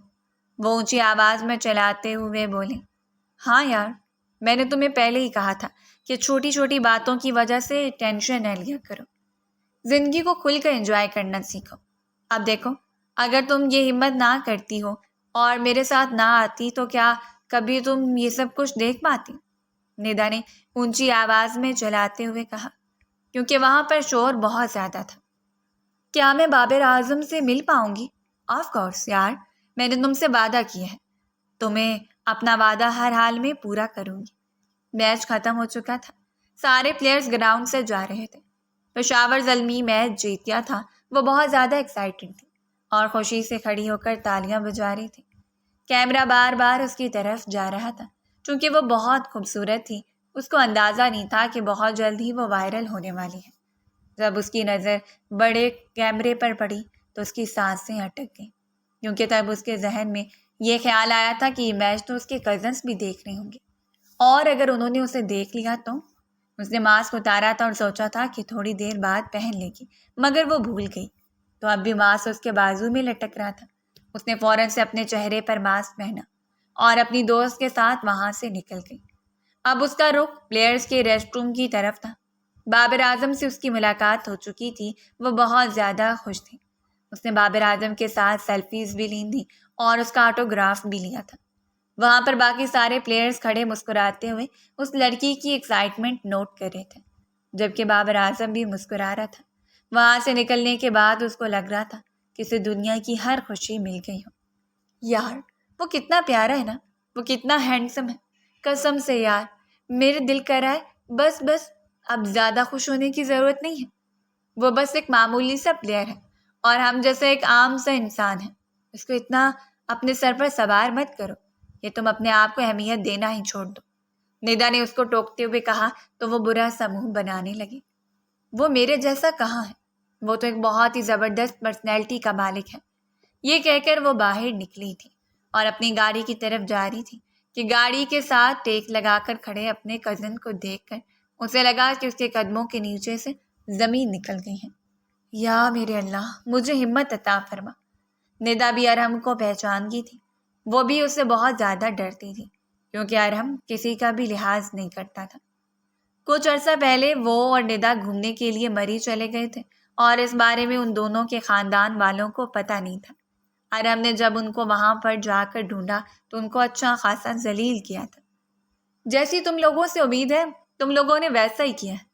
وہ اونچی آواز میں چلاتے ہوئے بولی۔ ہاں یار، میں نے تمہیں پہلے ہی کہا تھا کہ چھوٹی چھوٹی باتوں کی وجہ سے ٹینشن نہ لیا کرو، زندگی کو کھل کر انجوائے کرنا سیکھو۔ اب دیکھو، اگر تم یہ ہمت نہ کرتی ہو اور میرے ساتھ نہ آتی تو کیا کبھی تم یہ سب کچھ دیکھ پاتی؟ ندا نے اونچی آواز میں چلاتے ہوئے کہا، کیونکہ وہاں پر شور بہت زیادہ تھا۔ کیا میں بابر اعظم سے مل پاؤں گی؟ آف کورس یار، میں نے تم سے وعدہ کیا ہے، تمہیں اپنا وعدہ ہر حال میں پورا کروں گی۔ میچ ختم ہو چکا تھا، سارے پلیئرز گراؤنڈ سے جا رہے تھے۔ پشاور زلمی میچ جیت گیا تھا، وہ بہت زیادہ ایکسائٹڈ تھی اور خوشی سے کھڑی ہو کر تالیاں بجا رہی تھی۔ کیمرہ بار بار اس کی طرف جا رہا تھا، چونکہ وہ بہت خوبصورت تھی۔ اس کو اندازہ نہیں تھا کہ بہت جلد ہی وہ وائرل ہونے والی ہے۔ جب اس کی نظر بڑے کیمرے پر پڑی تو اس کی سانسیں اٹک گئیں، کیونکہ تب اس کے ذہن میں یہ خیال آیا تھا کہ یہ میچ تو اس کے کزنس بھی دیکھ رہے ہوں گے، اور اگر انہوں نے اسے دیکھ لیا تو۔ اس نے ماسک اتارا تھا اور سوچا تھا کہ تھوڑی دیر بعد پہن لے گی، مگر وہ بھول گئی، تو اب بھی ماسک اس کے بازو میں لٹک رہا تھا۔ اس نے فوراً سے اپنے چہرے پر ماسک پہنا اور اپنی دوست کے ساتھ وہاں سے نکل گئی۔ اب اس کا رخ پلیئرز کے ریسٹ روم کی طرف تھا۔ بابر اعظم سے اس کی ملاقات ہو چکی تھی، وہ بہت زیادہ خوش تھی۔ اس نے بابر اعظم کے ساتھ سیلفیز بھی لی تھیں اور اس کا آٹوگراف بھی لیا تھا۔ وہاں پر باقی سارے پلیئرز کھڑے مسکراتے ہوئے اس لڑکی کی ایکسائٹمنٹ نوٹ کر رہے تھے، جبکہ بابر اعظم بھی مسکرا رہا تھا۔ وہاں سے نکلنے کے بعد اس کو لگ رہا تھا کہ اسے دنیا کی ہر خوشی مل گئی ہو۔ یار وہ کتنا پیارا ہے نا، وہ کتنا ہینڈسم ہے، قسم سے یار میرے دل کر رہا ہے بس اب زیادہ خوش ہونے کی ضرورت نہیں ہے۔ وہ بس ایک معمولی سا پلیئر ہے اور ہم جیسے ایک عام سا انسان ہے۔ اس کو اتنا اپنے سر پر سوار مت کرو کہ تم اپنے آپ کو اہمیت دینا ہی چھوڑ دو، ندا نے اس کو ٹوکتے ہوئے کہا تو وہ برا سا منہ بنانے لگی۔ وہ میرے جیسا کہاں ہے، وہ تو ایک بہت ہی زبردست پرسنالٹی کا مالک ہے۔ یہ کہہ کر وہ باہر نکلی تھی اور اپنی گاڑی کی طرف جا رہی تھی کہ گاڑی کے ساتھ ٹیک لگا کر کھڑے اپنے کزن کو دیکھ کر اسے لگا کہ اس کے قدموں کے نیچے سے زمین نکل گئی ہے۔ یا میرے اللہ، مجھے ہمت عطا فرما۔ ندا بھی ارہم کو پہچان گئی تھی، وہ بھی اس سے بہت زیادہ ڈرتی تھی، کیونکہ ارہم کسی کا بھی لحاظ نہیں کرتا تھا۔ کچھ عرصہ پہلے وہ اور ندا گھومنے کے لیے مری چلے گئے تھے اور اس بارے میں ان دونوں کے خاندان والوں کو پتہ نہیں تھا۔ ارہم نے جب ان کو وہاں پر جا کر ڈھونڈا تو ان کو اچھا خاصا ذلیل کیا تھا۔ جیسی تم لوگوں سے امید ہے تم لوگوں نے ویسا ہی کیا ہے۔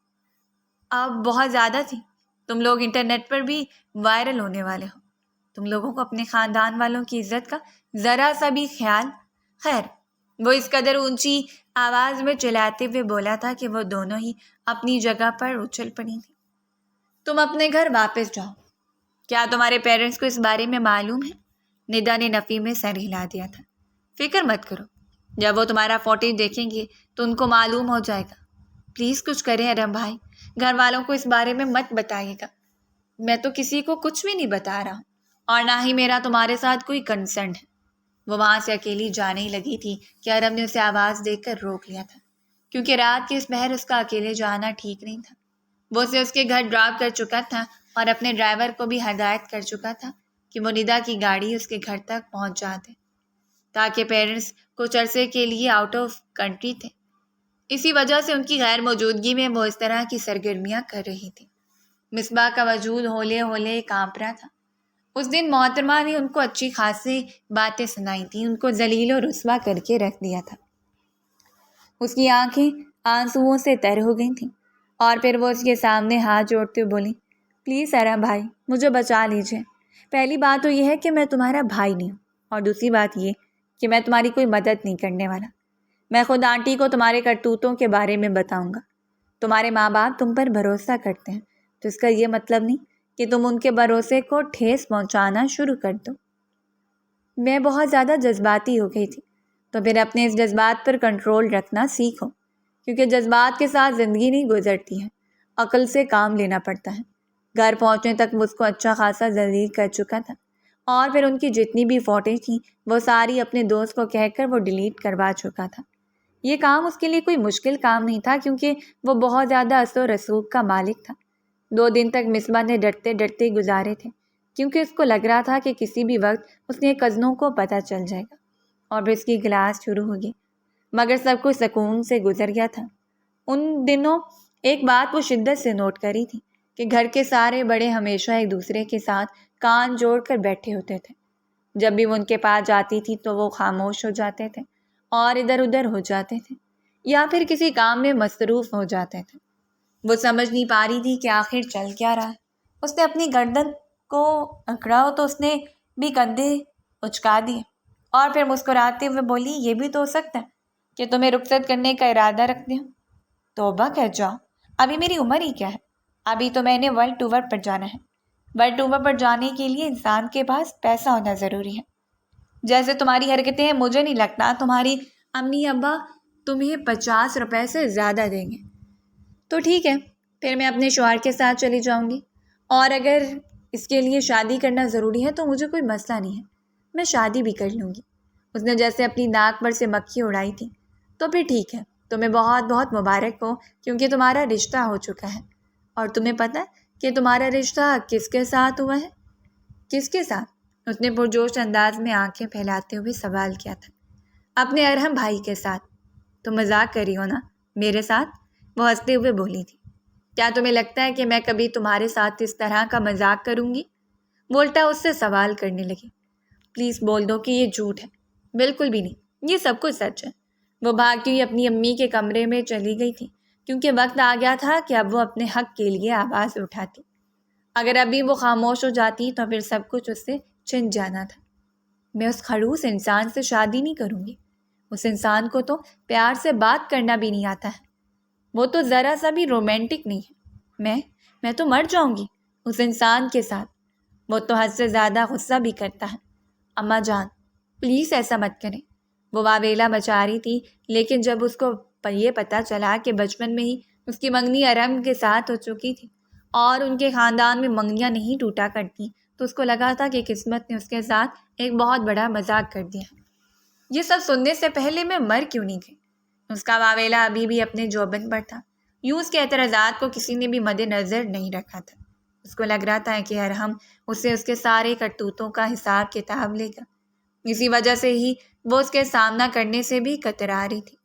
اب بہت زیادہ تھی، تم لوگ انٹرنیٹ پر بھی وائرل ہونے والے ہو، تم لوگوں کو اپنے خاندان والوں کی عزت کا ذرا سا بھی خیال؟ خیر، وہ اس قدر اونچی آواز میں چلاتے ہوئے بولا تھا کہ وہ دونوں ہی اپنی جگہ پر اچھل پڑی تھیں۔ تم اپنے گھر واپس جاؤ۔ کیا تمہارے پیرنٹس کو اس بارے میں معلوم ہے؟ ندا نے نفی میں سر ہلا دیا تھا۔ فکر مت کرو، جب وہ تمہارا فوٹیج دیکھیں گے تو ان کو معلوم ہو جائے گا۔ پلیز کچھ کریں ارہم بھائی، گھر والوں کو اس بارے میں مت بتائیے گا۔ میں تو کسی کو کچھ بھی نہیں بتا رہا ہوں اور نہ ہی میرا تمہارے ساتھ کوئی کنسرن ہے۔ وہ وہاں سے اکیلی جانے ہی لگی تھی کہ ارہم نے اسے آواز دے کر روک لیا تھا، کیونکہ رات کے اس پہر اس کا اکیلے جانا ٹھیک نہیں تھا۔ وہ اسے اس کے گھر ڈراپ کر چکا تھا اور اپنے ڈرائیور کو بھی ہدایت کر چکا تھا کہ وہ ندا کی گاڑی اس کے گھر تک پہنچا دے، تاکہ پیرنٹس کچھ عرصے کے لیے آؤٹ آف کنٹری تھے۔ اسی وجہ سے ان کی غیر موجودگی میں وہ اس طرح کی سرگرمیاں کر رہی تھی۔ مصباح کا وجود ہولے ہولے کانپ رہا تھا۔ اس دن محترمہ نے ان کو اچھی خاصی باتیں سنائی تھیں، ان کو ذلیل و رسوا کر کے رکھ دیا تھا۔ اس کی آنکھیں آنسوؤں سے تر ہو گئی تھیں اور پھر وہ اس کے سامنے ہاتھ جوڑتے ہوئے بولی، پلیز ارہم بھائی مجھے بچا لیجیے۔ پہلی بات تو یہ ہے کہ میں تمہارا بھائی نہیں ہوں، اور دوسری بات یہ کہ میں تمہاری کوئی مدد نہیں کرنے والا۔ میں خود آنٹی کو تمہارے کرتوتوں کے بارے میں بتاؤں گا۔ تمہارے ماں باپ تم پر بھروسہ کرتے ہیں تو اس کا یہ مطلب نہیں کہ تم ان کے بھروسے کو ٹھیس پہنچانا شروع کر دو۔ میں بہت زیادہ جذباتی ہو گئی تھی، تو پھر اپنے اس جذبات پر کنٹرول رکھنا سیکھو، کیونکہ جذبات کے ساتھ زندگی نہیں گزرتی ہے، عقل سے کام لینا پڑتا ہے۔ گھر پہنچنے تک وہ اس کو اچھا خاصا ذلیل کر چکا تھا، اور پھر ان کی جتنی بھی فوٹیں تھیں وہ ساری اپنے دوست کو کہہ کر وہ ڈیلیٹ کروا چکا تھا۔ یہ کام اس کے لیے کوئی مشکل کام نہیں تھا، کیونکہ وہ بہت زیادہ اثر و رسوخ کا مالک تھا۔ 2 دن تک مصباح نے ڈرتے ڈرتے گزارے تھے، کیونکہ اس کو لگ رہا تھا کہ کسی بھی وقت اس کے کزنوں کو پتہ چل جائے گا اور پھر اس کی کلاس شروع ہوگی۔ مگر سب کچھ سکون سے گزر گیا تھا۔ ان دنوں ایک بات وہ شدت سے نوٹ کری تھی کہ گھر کے سارے بڑے ہمیشہ ایک دوسرے کے ساتھ کان جوڑ کر بیٹھے ہوتے تھے۔ جب بھی وہ ان کے پاس جاتی تھی تو وہ خاموش ہو جاتے تھے اور ادھر ادھر ہو جاتے تھے یا پھر کسی کام میں مصروف ہو جاتے تھے۔ وہ سمجھ نہیں پا رہی تھی کہ آخر چل کیا رہا ہے۔ اس نے اپنی گردن کو اکڑا تو اس نے بھی کندھے اچکا دیے اور پھر مسکراتے ہوئے بولی، یہ بھی تو ہو سکتا ہے کہ تمہیں رخصت کرنے کا ارادہ رکھتے ہو۔ توبہ کہہ جاؤ، ابھی میری عمر ہی کیا ہے؟ ابھی تو میں نے ورلڈ ٹور پر جانا ہے۔ ورلڈ ٹور پر جانے کے لیے انسان کے پاس پیسہ ہونا ضروری ہے۔ جیسے تمہاری حرکتیں ہیں، مجھے نہیں لگتا تمہاری امی ابا تمہیں 50 روپے سے زیادہ دیں گے۔ تو ٹھیک ہے، پھر میں اپنے شوہر کے ساتھ چلی جاؤں گی، اور اگر اس کے لیے شادی کرنا ضروری ہے تو مجھے کوئی مسئلہ نہیں ہے، میں شادی بھی کر لوں گی۔ اس نے جیسے اپنی ناک پر سے مکھی اڑائی تھی۔ تو پھر ٹھیک ہے، تمہیں بہت بہت مبارک ہو، کیونکہ تمہارا رشتہ ہو چکا ہے۔ اور تمہیں پتہ ہے کہ تمہارا رشتہ کس کے ساتھ ہوا ہے؟ کس کے ساتھ؟ اس نے پرجوش انداز میں آنکھیں پھیلاتے ہوئے سوال کیا تھا۔ اپنے ارحم بھائی کے ساتھ۔ تم مذاق کر رہی ہو نا میرے ساتھ؟ وہ ہنستے ہوئے بولی تھی۔ کیا تمہیں لگتا ہے کہ میں کبھی تمہارے ساتھ اس طرح کا مذاق کروں گی؟ وہ الٹا اس سے سوال کرنے لگی۔ پلیز بول دو کہ یہ جھوٹ ہے۔ بالکل بھی نہیں، یہ سب کچھ سچ ہے۔ وہ بھاگتی ہوئی اپنی امی کے کمرے میں چلی گئی تھی، کیونکہ وقت آ گیا تھا کہ اب وہ اپنے حق کے لیے آواز اٹھاتی۔ اگر ابھی وہ خاموش ہو جاتی تو پھر سب کچھ اس سے چھن جانا تھا۔ میں اس خڑوس انسان سے شادی نہیں کروں گی۔ اس انسان کو تو پیار سے بات کرنا بھی نہیں آتا ہے۔ وہ تو ذرا سا بھی رومانٹک نہیں ہے۔ میں تو مر جاؤں گی اس انسان کے ساتھ۔ وہ تو حد سے زیادہ غصہ بھی کرتا ہے۔ اماں جان، پلیز ایسا مت کریں۔ وہ واویلا مچا رہی تھی، لیکن جب اس کو یہ پتہ چلا کہ بچپن میں ہی اس کی منگنی ارحم کے ساتھ ہو چکی تھی اور ان کے خاندان میں منگنیاں نہیں ٹوٹا کرتی، تو اس کو لگا تھا کہ قسمت نے اس کے ساتھ ایک بہت بڑا مذاق کر دیا ہے۔ یہ سب سننے سے پہلے میں مر کیوں نہیں گئی؟ اس کا واویلا ابھی بھی اپنے جوبن پر تھا۔ یوں اس کے اعتراضات کو کسی نے بھی مد نظر نہیں رکھا تھا۔ اس کو لگ رہا تھا کہ ارحم اسے اس کے سارے کرتوتوں کا حساب کتاب لے گا۔ اسی وجہ سے ہی وہ اس کے سامنا کرنے سے بھی کترا رہی تھی۔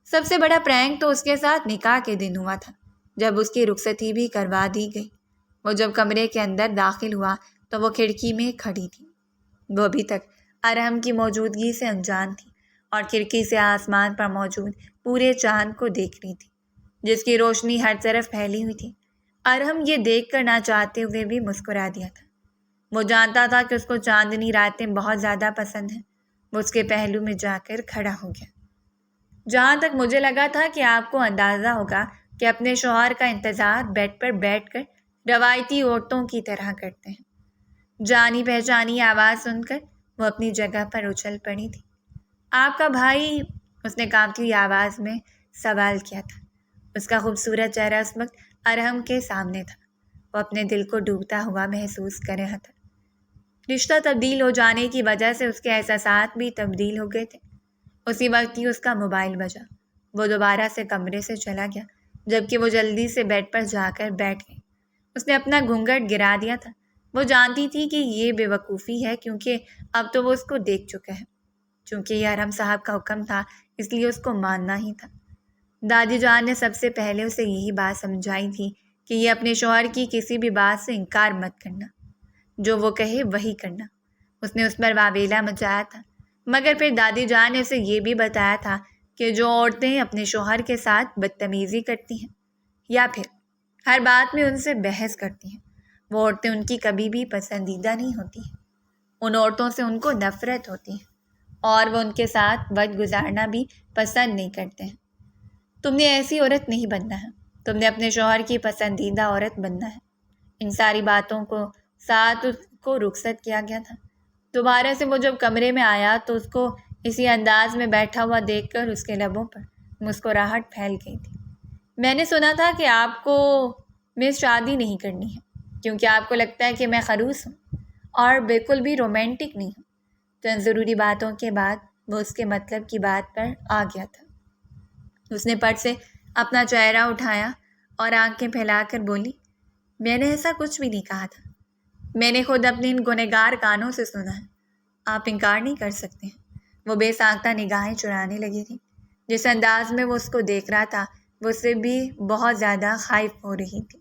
سب سے بڑا پرینک تو اس کے ساتھ نکاح کے دن ہوا تھا، جب اس کی رخصتی بھی کروا دی گئی۔ وہ جب کمرے کے اندر داخل ہوا تو وہ کھڑکی میں کھڑی تھی۔ وہ ابھی تک ارحم کی موجودگی سے انجان تھی اور کھڑکی سے آسمان پر موجود پورے چاند کو دیکھ رہی تھی، جس کی روشنی ہر طرف پھیلی ہوئی تھی۔ ارحم یہ دیکھ کر نہ چاہتے ہوئے بھی مسکرا دیا تھا۔ وہ جانتا تھا کہ اس کو چاندنی راتیں بہت زیادہ پسند ہیں۔ وہ اس کے پہلو میں جا کر کھڑا ہو گیا۔ جہاں تک مجھے لگا تھا کہ آپ کو اندازہ ہوگا کہ اپنے شوہر کا انتظار بیڈ پر بیٹھ کر روایتی عورتوں کی طرح کرتے ہیں۔ جانی پہچانی آواز سن کر وہ اپنی جگہ پر اچھل پڑی تھی۔ آپ کا بھائی؟ اس نے کانپتی ہوئی آواز میں سوال کیا تھا۔ اس کا خوبصورت چہرہ اس وقت ارحم کے سامنے تھا۔ وہ اپنے دل کو ڈوبتا ہوا محسوس کر رہا تھا۔ رشتہ تبدیل ہو جانے کی وجہ سے اس کے احساسات بھی تبدیل ہو گئے تھے۔ اسی وقت ہی اس کا موبائل بجا۔ وہ دوبارہ سے کمرے سے چلا گیا، جبکہ وہ جلدی سے بیڈ پر جا کر بیٹھ گئی۔ اس نے اپنا گھونگھٹ گرا دیا تھا۔ وہ جانتی تھی کہ یہ بے وقوفی ہے، کیونکہ اب تو وہ اس کو دیکھ چکا ہے۔ چونکہ یہ ارحم صاحب کا حکم تھا، اس لیے اس کو ماننا ہی تھا۔ دادی جان نے سب سے پہلے اسے یہی بات سمجھائی تھی کہ یہ اپنے شوہر کی کسی بھی بات سے انکار مت کرنا، جو وہ کہے وہی کرنا۔ اس نے اس پر واویلا مچایا تھا، مگر پھر دادی جان نے اسے یہ بھی بتایا تھا کہ جو عورتیں اپنے شوہر کے ساتھ بدتمیزی کرتی ہیں یا پھر ہر بات میں ان سے بحث کرتی ہیں، وہ عورتیں ان کی کبھی بھی پسندیدہ نہیں ہوتی ہیں۔ ان عورتوں سے ان کو نفرت ہوتی ہے اور وہ ان کے ساتھ وقت گزارنا بھی پسند نہیں کرتے ہیں۔ تم نے ایسی عورت نہیں بننا ہے، تم نے اپنے شوہر کی پسندیدہ عورت بننا ہے۔ ان ساری باتوں کو ساتھ اس کو رخصت کیا گیا تھا۔ دوبارہ سے وہ جب کمرے میں آیا تو اس کو اسی انداز میں بیٹھا ہوا دیکھ کر اس کے لبوں پر مسکراہٹ پھیل گئی تھی۔ میں نے سنا تھا کہ آپ کو میری شادی نہیں کرنی ہے کیونکہ آپ کو لگتا ہے کہ میں خروس ہوں اور بالکل بھی رومانٹک نہیں ہوں۔ چند ضروری باتوں کے بعد وہ اس کے مطلب کی بات پر آ گیا تھا۔ اس نے پٹ سے اپنا چہرہ اٹھایا اور آنکھیں پھیلا کر بولی، میں نے ایسا کچھ بھی نہیں کہا تھا۔ میں نے خود اپنے ان گنہگار کانوں سے سنا ہے۔ آپ انکار نہیں کر سکتے ہیں۔ وہ بے ساختہ نگاہیں چرانے لگی تھی۔ جس انداز میں وہ اس کو دیکھ رہا تھا وہ اس سے بھی بہت زیادہ خائف ہو رہی تھی۔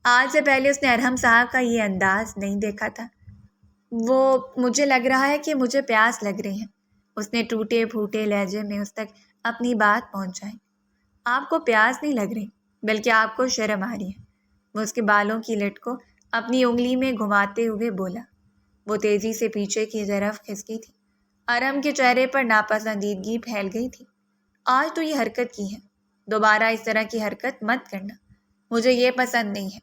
آج سے پہلے اس نے ارحم صاحب کا یہ انداز نہیں دیکھا تھا۔ وہ مجھے لگ رہا ہے کہ مجھے پیاس لگ رہی ہے۔ اس نے ٹوٹے پھوٹے لہجے میں اس تک اپنی بات پہنچائی۔ آپ کو پیاس نہیں لگ رہی بلکہ آپ کو شرم آ رہی ہے۔ وہ اس کے بالوں کی لٹ کو اپنی انگلی میں گھماتے ہوئے بولا۔ وہ تیزی سے پیچھے کی طرف کھسکی تھی۔ ارحم کے چہرے پر ناپسندیدگی پھیل گئی تھی۔ آج تو یہ حرکت کی ہے، دوبارہ اس طرح کی حرکت مت کرنا، مجھے یہ پسند نہیں ہے۔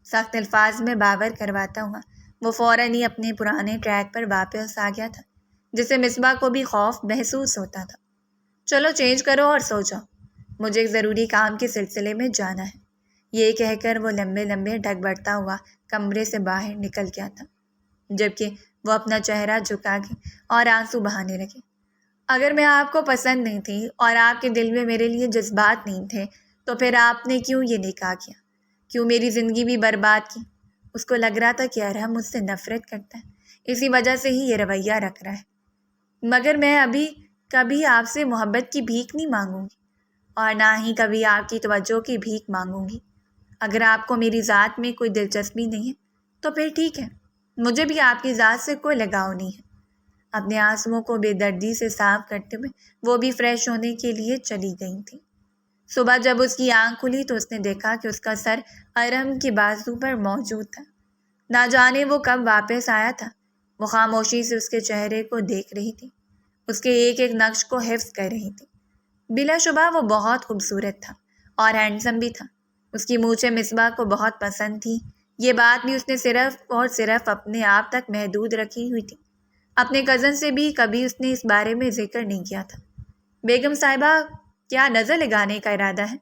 سخت الفاظ میں باور کرواتا ہوا وہ فوراً ہی اپنے پرانے ٹریک پر واپس آ گیا تھا، جس سے مصباح کو بھی خوف محسوس ہوتا تھا۔ چلو چینج کرو اور سو جاؤ، مجھے ایک ضروری کام کے سلسلے میں جانا ہے۔ یہ کہہ کر وہ لمبے لمبے ڈگ بڑھتا ہوا کمرے سے باہر نکل گیا تھا، جبکہ وہ اپنا چہرہ جھکا کے اور آنسو بہانے لگے۔ اگر میں آپ کو پسند نہیں تھی اور آپ کے دل میں میرے لیے جذبات نہیں تھے تو پھر آپ نے کیوں یہ نکاح کیا؟ کیوں میری زندگی بھی برباد کی؟ اس کو لگ رہا تھا کہ ارحم مجھ سے نفرت کرتا ہے، اسی وجہ سے ہی یہ رویہ رکھ رہا ہے۔ مگر میں ابھی کبھی آپ سے محبت کی بھیک نہیں مانگوں گی اور نہ ہی کبھی آپ کی توجہ کی بھیک مانگوں گی۔ اگر آپ کو میری ذات میں کوئی دلچسپی نہیں ہے تو پھر ٹھیک ہے، مجھے بھی آپ کی ذات سے کوئی لگاؤ نہیں ہے۔ اپنے آنسوؤں کو بے دردی سے صاف کرتے ہوئے وہ بھی فریش ہونے کے لیے چلی گئی تھی۔ صبح جب اس کی آنکھ کھلی تو اس نے دیکھا کہ اس کا سر ارحم کے بازو پر موجود تھا۔ نہ جانے وہ کب واپس آیا تھا۔ وہ خاموشی سے اس کے چہرے کو دیکھ رہی تھی، اس کے ایک ایک نقش کو حفظ کر رہی تھی۔ بلا شبہ وہ بہت خوبصورت تھا اور ہینڈسم بھی تھا۔ اس کی مونچھیں مصباح کو بہت پسند تھی۔ یہ بات بھی اس نے صرف اور صرف اپنے آپ تک محدود رکھی ہوئی تھی۔ اپنے کزن سے بھی کبھی اس نے اس بارے میں ذکر نہیں کیا تھا۔ بیگم صاحبہ کیا نظر لگانے کا ارادہ ہے؟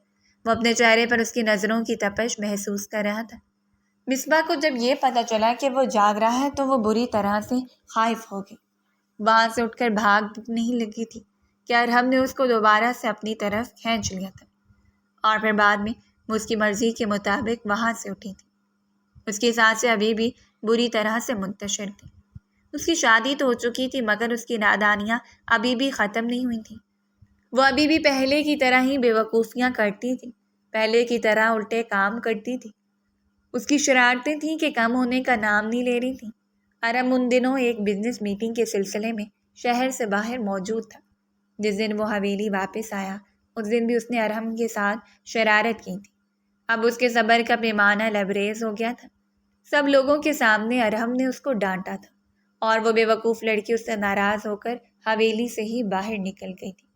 وہ اپنے چہرے پر اس کی نظروں کی تپش محسوس کر رہا تھا۔ مصباح کو جب یہ پتہ چلا کہ وہ جاگ رہا ہے تو وہ بری طرح سے خائف ہو گئی۔ وہاں سے اٹھ کر بھاگ نہیں لگی تھی کہ ارحم نے اس کو دوبارہ سے اپنی طرف کھینچ لیا تھا اور پھر بعد میں وہ اس کی مرضی کے مطابق وہاں سے اٹھی تھی۔ اس کی سانسیں ابھی بھی بری طرح سے منتشر تھیں۔ اس کی شادی تو ہو چکی تھی مگر اس کی نادانیاں ابھی بھی ختم نہیں ہوئی تھیں۔ وہ ابھی بھی پہلے کی طرح ہی بے وقوفیاں کرتی تھی، پہلے کی طرح الٹے کام کرتی تھی۔ اس کی شرارتیں تھیں کہ کم ہونے کا نام نہیں لے رہی تھیں۔ ارحم ان دنوں ایک بزنس میٹنگ کے سلسلے میں شہر سے باہر موجود تھا۔ جس دن وہ حویلی واپس آیا اس دن بھی اس نے ارحم کے ساتھ شرارت کی تھی۔ اب اس کے صبر کا پیمانہ لبریز ہو گیا تھا۔ سب لوگوں کے سامنے ارحم نے اس کو ڈانٹا تھا اور وہ بے وقوف لڑکی اس سے ناراض ہو کر حویلی سے ہی باہر نکل گئی تھی۔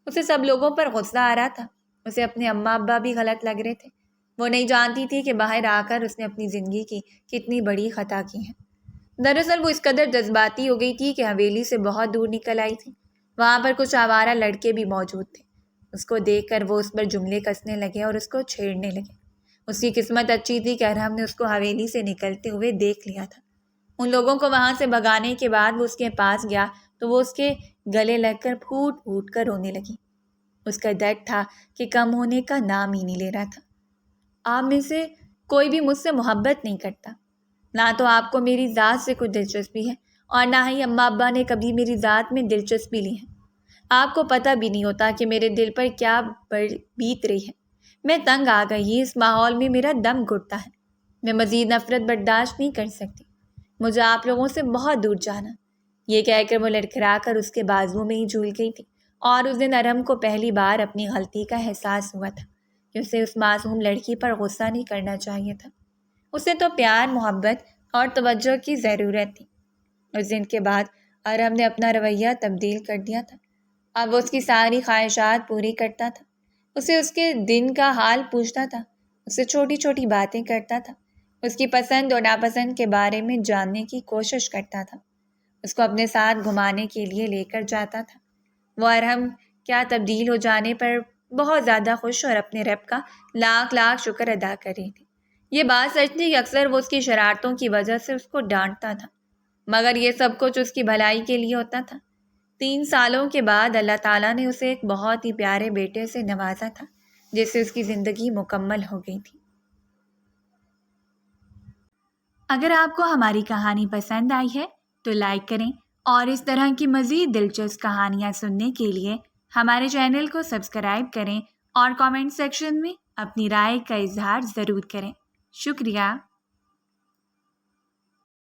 اسے سب لوگوں پر غصہ آ رہا تھا۔ اسے اپنے اماں ابا بھی غلط لگ رہے تھے۔ وہ نہیں جانتی تھی کہ باہر آ کر اس نے اپنی زندگی کی کتنی بڑی خطا کی ہے۔ دراصل وہ اس قدر جذباتی ہو گئی تھی کہ حویلی سے بہت دور نکل آئی تھی۔ وہاں پر کچھ آوارہ لڑکے بھی موجود تھے۔ اس کو دیکھ کر وہ اس پر جملے کسنے لگے اور اس کو چھیڑنے لگے۔ اس کی قسمت اچھی تھی کہ ارحم نے اس کو حویلی سے نکلتے ہوئے دیکھ لیا تھا۔ ان لوگوں کو وہاں سے بھگانے کے بعد وہ اس کے پاس گیا تو وہ اس کے گلے لگ کر پھوٹ پھوٹ کر رونے لگی۔ اس کا درد تھا کہ کم ہونے کا نام ہی نہیں لے رہا تھا۔ آپ میں سے کوئی بھی مجھ سے محبت نہیں کرتا۔ نہ تو آپ کو میری ذات سے کوئی دلچسپی ہے اور نہ ہی اماں ابا نے کبھی میری ذات میں دلچسپی لی ہے۔ آپ کو پتہ بھی نہیں ہوتا کہ میرے دل پر کیا بیت رہی ہے۔ میں تنگ آ گئی، اس ماحول میں میرا دم گھٹتا ہے۔ میں مزید نفرت برداشت نہیں کر سکتی۔ مجھے آپ لوگوں سے بہت دور جانا۔ یہ کہہ کر وہ لڑکھڑا کر اس کے بازوؤں میں ہی جھول گئی تھی اور اس دن ارحم کو پہلی بار اپنی غلطی کا احساس ہوا تھا کہ اسے اس معصوم لڑکی پر غصہ نہیں کرنا چاہیے تھا۔ اسے تو پیار، محبت اور توجہ کی ضرورت تھی۔ اس دن کے بعد ارحم نے اپنا رویہ تبدیل کر دیا تھا۔ اب وہ اس کی ساری خواہشات پوری کرتا تھا۔ اسے اس کے دن کا حال پوچھتا تھا، اس سے چھوٹی چھوٹی باتیں کرتا تھا، اس کی پسند اور ناپسند کے بارے میں جاننے کی کوشش کرتا تھا، اس کو اپنے ساتھ گھمانے کے لیے لے کر جاتا تھا۔ وہ ارحم کیا تبدیل ہو جانے پر بہت زیادہ خوش اور اپنے رب کا لاکھ لاکھ شکر ادا کر رہی تھی۔ یہ بات سچ تھی کہ اکثر وہ اس کی شرارتوں کی وجہ سے اس کو ڈانٹتا تھا، مگر یہ سب کچھ اس کی بھلائی کے لیے ہوتا تھا۔ 3 سالوں کے بعد اللہ تعالیٰ نے اسے ایک بہت ہی پیارے بیٹے سے نوازا تھا، جس سے اس کی زندگی مکمل ہو گئی تھی۔ اگر آپ کو ہماری کہانی پسند آئی ہے تو لائک کریں، اور اس طرح کی مزید دلچسپ کہانیاں سننے کے لیے ہمارے چینل کو سبسکرائب کریں اور کامنٹ سیکشن میں اپنی رائے کا اظہار ضرور کریں۔ شکریہ۔